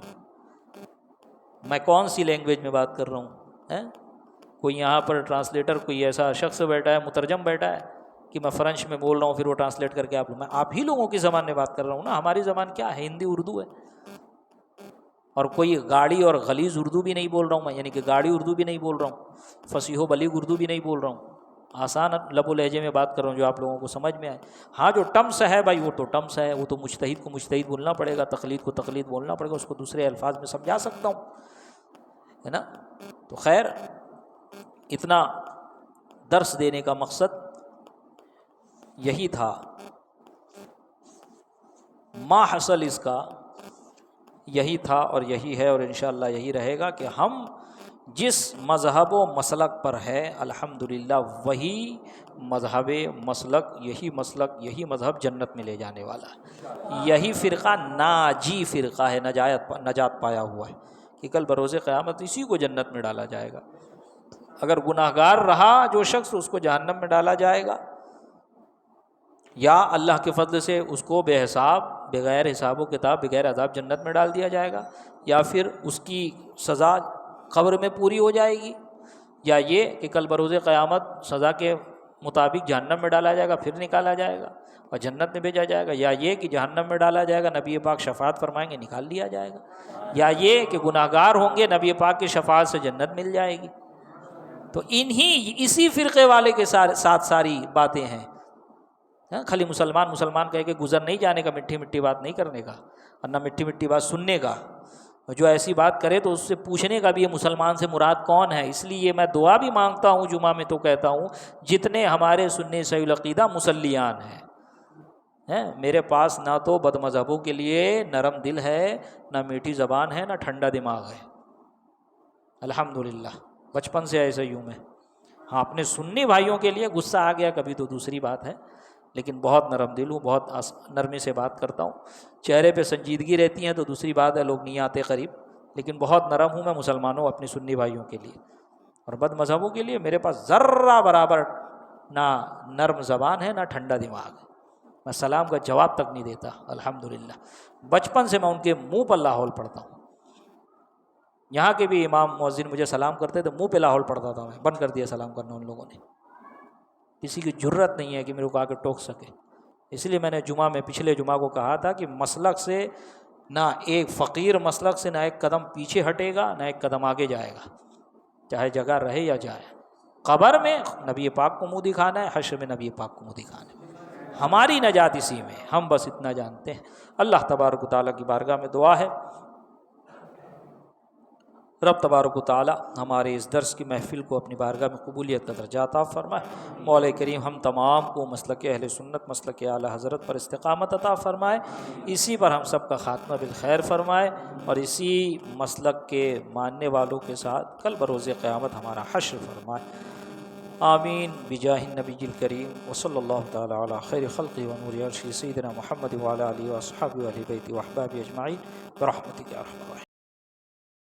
میں کون سی لینگویج میں بات کر رہا ہوں؟ کوئی یہاں پر ٹرانسلیٹر، کوئی ایسا شخص بیٹھا ہے، مترجم بیٹھا ہے کہ میں فرنچ میں بول رہا ہوں، پھر وہ ٹرانسلیٹ کر کے میں آپ ہی لوگوں کی زبان میں بات کر رہا ہوں نا۔ ہماری زبان کیا ہے؟ ہندی اردو ہے، اور کوئی گاڑی اور غلیظ اردو بھی نہیں بول رہا ہوں میں، یعنی کہ گاڑی اردو بھی نہیں بول رہا ہوں، فصیح و بلیغ اردو بھی نہیں بول رہا ہوں، آسان لب و لہجے میں بات کر رہا ہوں جو آپ لوگوں کو سمجھ میں آئے۔ ہاں جو ٹمس ہے بھائی، وہ تو ٹمس ہے، وہ تو مجتہد کو مجتہد بولنا پڑے گا، تقلید کو تقلید بولنا پڑے گا، اس کو دوسرے الفاظ میں سمجھا سکتا ہوں، ہے نا۔ تو خیر، اتنا درس دینے کا مقصد یہی تھا۔ ما حاصل اس کا یہی تھا اور یہی ہے، اور انشاءاللہ یہی رہے گا کہ ہم جس مذہب و مسلک پر ہے، الحمدللہ وہی مذہب مسلک، یہی مسلک، یہی مذہب جنت میں لے جانے والا ہے۔ یہی فرقہ ناجی فرقہ ہے، نجات پایا ہوا ہے، کہ کل بروز قیامت اسی کو جنت میں ڈالا جائے گا۔ اگر گناہ گار رہا جو شخص، اس کو جہنم میں ڈالا جائے گا، یا اللہ کے فضل سے اس کو بے حساب، بغیر حساب و کتاب، بغیر عذاب جنت میں ڈال دیا جائے گا، یا پھر اس کی سزا قبر میں پوری ہو جائے گی، یا یہ کہ کل بروز قیامت سزا کے مطابق جہنم میں ڈالا جائے گا، پھر نکالا جائے گا اور جنت میں بھیجا جائے گا، یا یہ کہ جہنم میں ڈالا جائے گا، نبی پاک شفاعت فرمائیں گے، نکال دیا جائے گا، یا یہ کہ گناہ گار ہوں گے، نبی پاک کی شفاعت سے جنت مل جائے گی۔ تو اسی فرقے والے کے ساتھ ساری باتیں ہیں۔ خالی مسلمان کہہ کے گزر نہیں جانے کا، مٹھی مٹھی بات نہیں کرنے کا، اور نہ مٹھی مٹھی بات سننے کا، اور جو ایسی بات کرے تو اس سے پوچھنے کا بھی، یہ مسلمان سے مراد کون ہے۔ اس لیے میں دعا بھی مانگتا ہوں جمعہ میں، تو کہتا ہوں جتنے ہمارے سنی صحیح العقیدہ مسلیان ہیں، میرے پاس نہ تو بد مذہبوں کے لیے نرم دل ہے، نہ میٹھی زبان ہے، نہ ٹھنڈا دماغ ہے، الحمدللہ، بچپن سے ایسے ہی ہوں میں۔ ہاں، اپنے سنی بھائیوں کے لیے غصہ آ گیا کبھی تو دوسری بات ہے، لیکن بہت نرم دل ہوں، بہت نرمی سے بات کرتا ہوں۔ چہرے پہ سنجیدگی رہتی ہیں تو دوسری بات ہے، لوگ نہیں آتے قریب، لیکن بہت نرم ہوں میں مسلمانوں، اپنے سنی بھائیوں کے لیے، اور بد مذہبوں کے لیے میرے پاس ذرہ برابر نہ نرم زبان ہے نہ ٹھنڈا دماغ ہے، میں سلام کا جواب تک نہیں دیتا الحمدللہ۔ بچپن سے میں ان کے منہ پر لاحول پڑھتا ہوں، یہاں کے بھی امام مؤذن مجھے سلام کرتے تو منہ پہ لاحول پڑھتا تھا، میں بند کر دیا سلام کرنا ان لوگوں نے، کسی کی جرت نہیں ہے کہ میرے کو آ کے ٹوک سکے۔ اس لیے میں نے جمعہ میں پچھلے جمعہ کو کہا تھا کہ مسلک سے نہ ایک فقیر مسلک سے نہ ایک قدم پیچھے ہٹے گا نہ ایک قدم آگے جائے گا، چاہے جگہ رہے یا جائے۔ قبر میں نبی پاک کو منہ دکھانا ہے، حشر میں نبی پاک کو منہ دکھانا ہے، ہماری نجات اسی میں، ہم بس اتنا جانتے ہیں۔ اللہ تبارک و تعالیٰ کی بارگاہ میں دعا ہے، رب تبارک و تعالیٰ ہمارے اس درس کی محفل کو اپنی بارگاہ میں قبولیت کا درجہ عطا فرمائے۔ مولا کریم ہم تمام کو مسلک اہل سنت، مسلک اعلی حضرت پر استقامت عطا فرمائے، اسی پر ہم سب کا خاتمہ بالخیر فرمائے، اور اسی مسلک کے ماننے والوں کے ساتھ کل بروز قیامت ہمارا حشر فرمائے۔ آمین بجاہ النبی الکریم وصلی اللہ تعالی علی خیر خلقہ ونور عرشہ سیدنا محمد وعلی آلہ واصحابہ واہل بیتہ واحبابہ اجمعین برحمتک یا ارحم الراحمین۔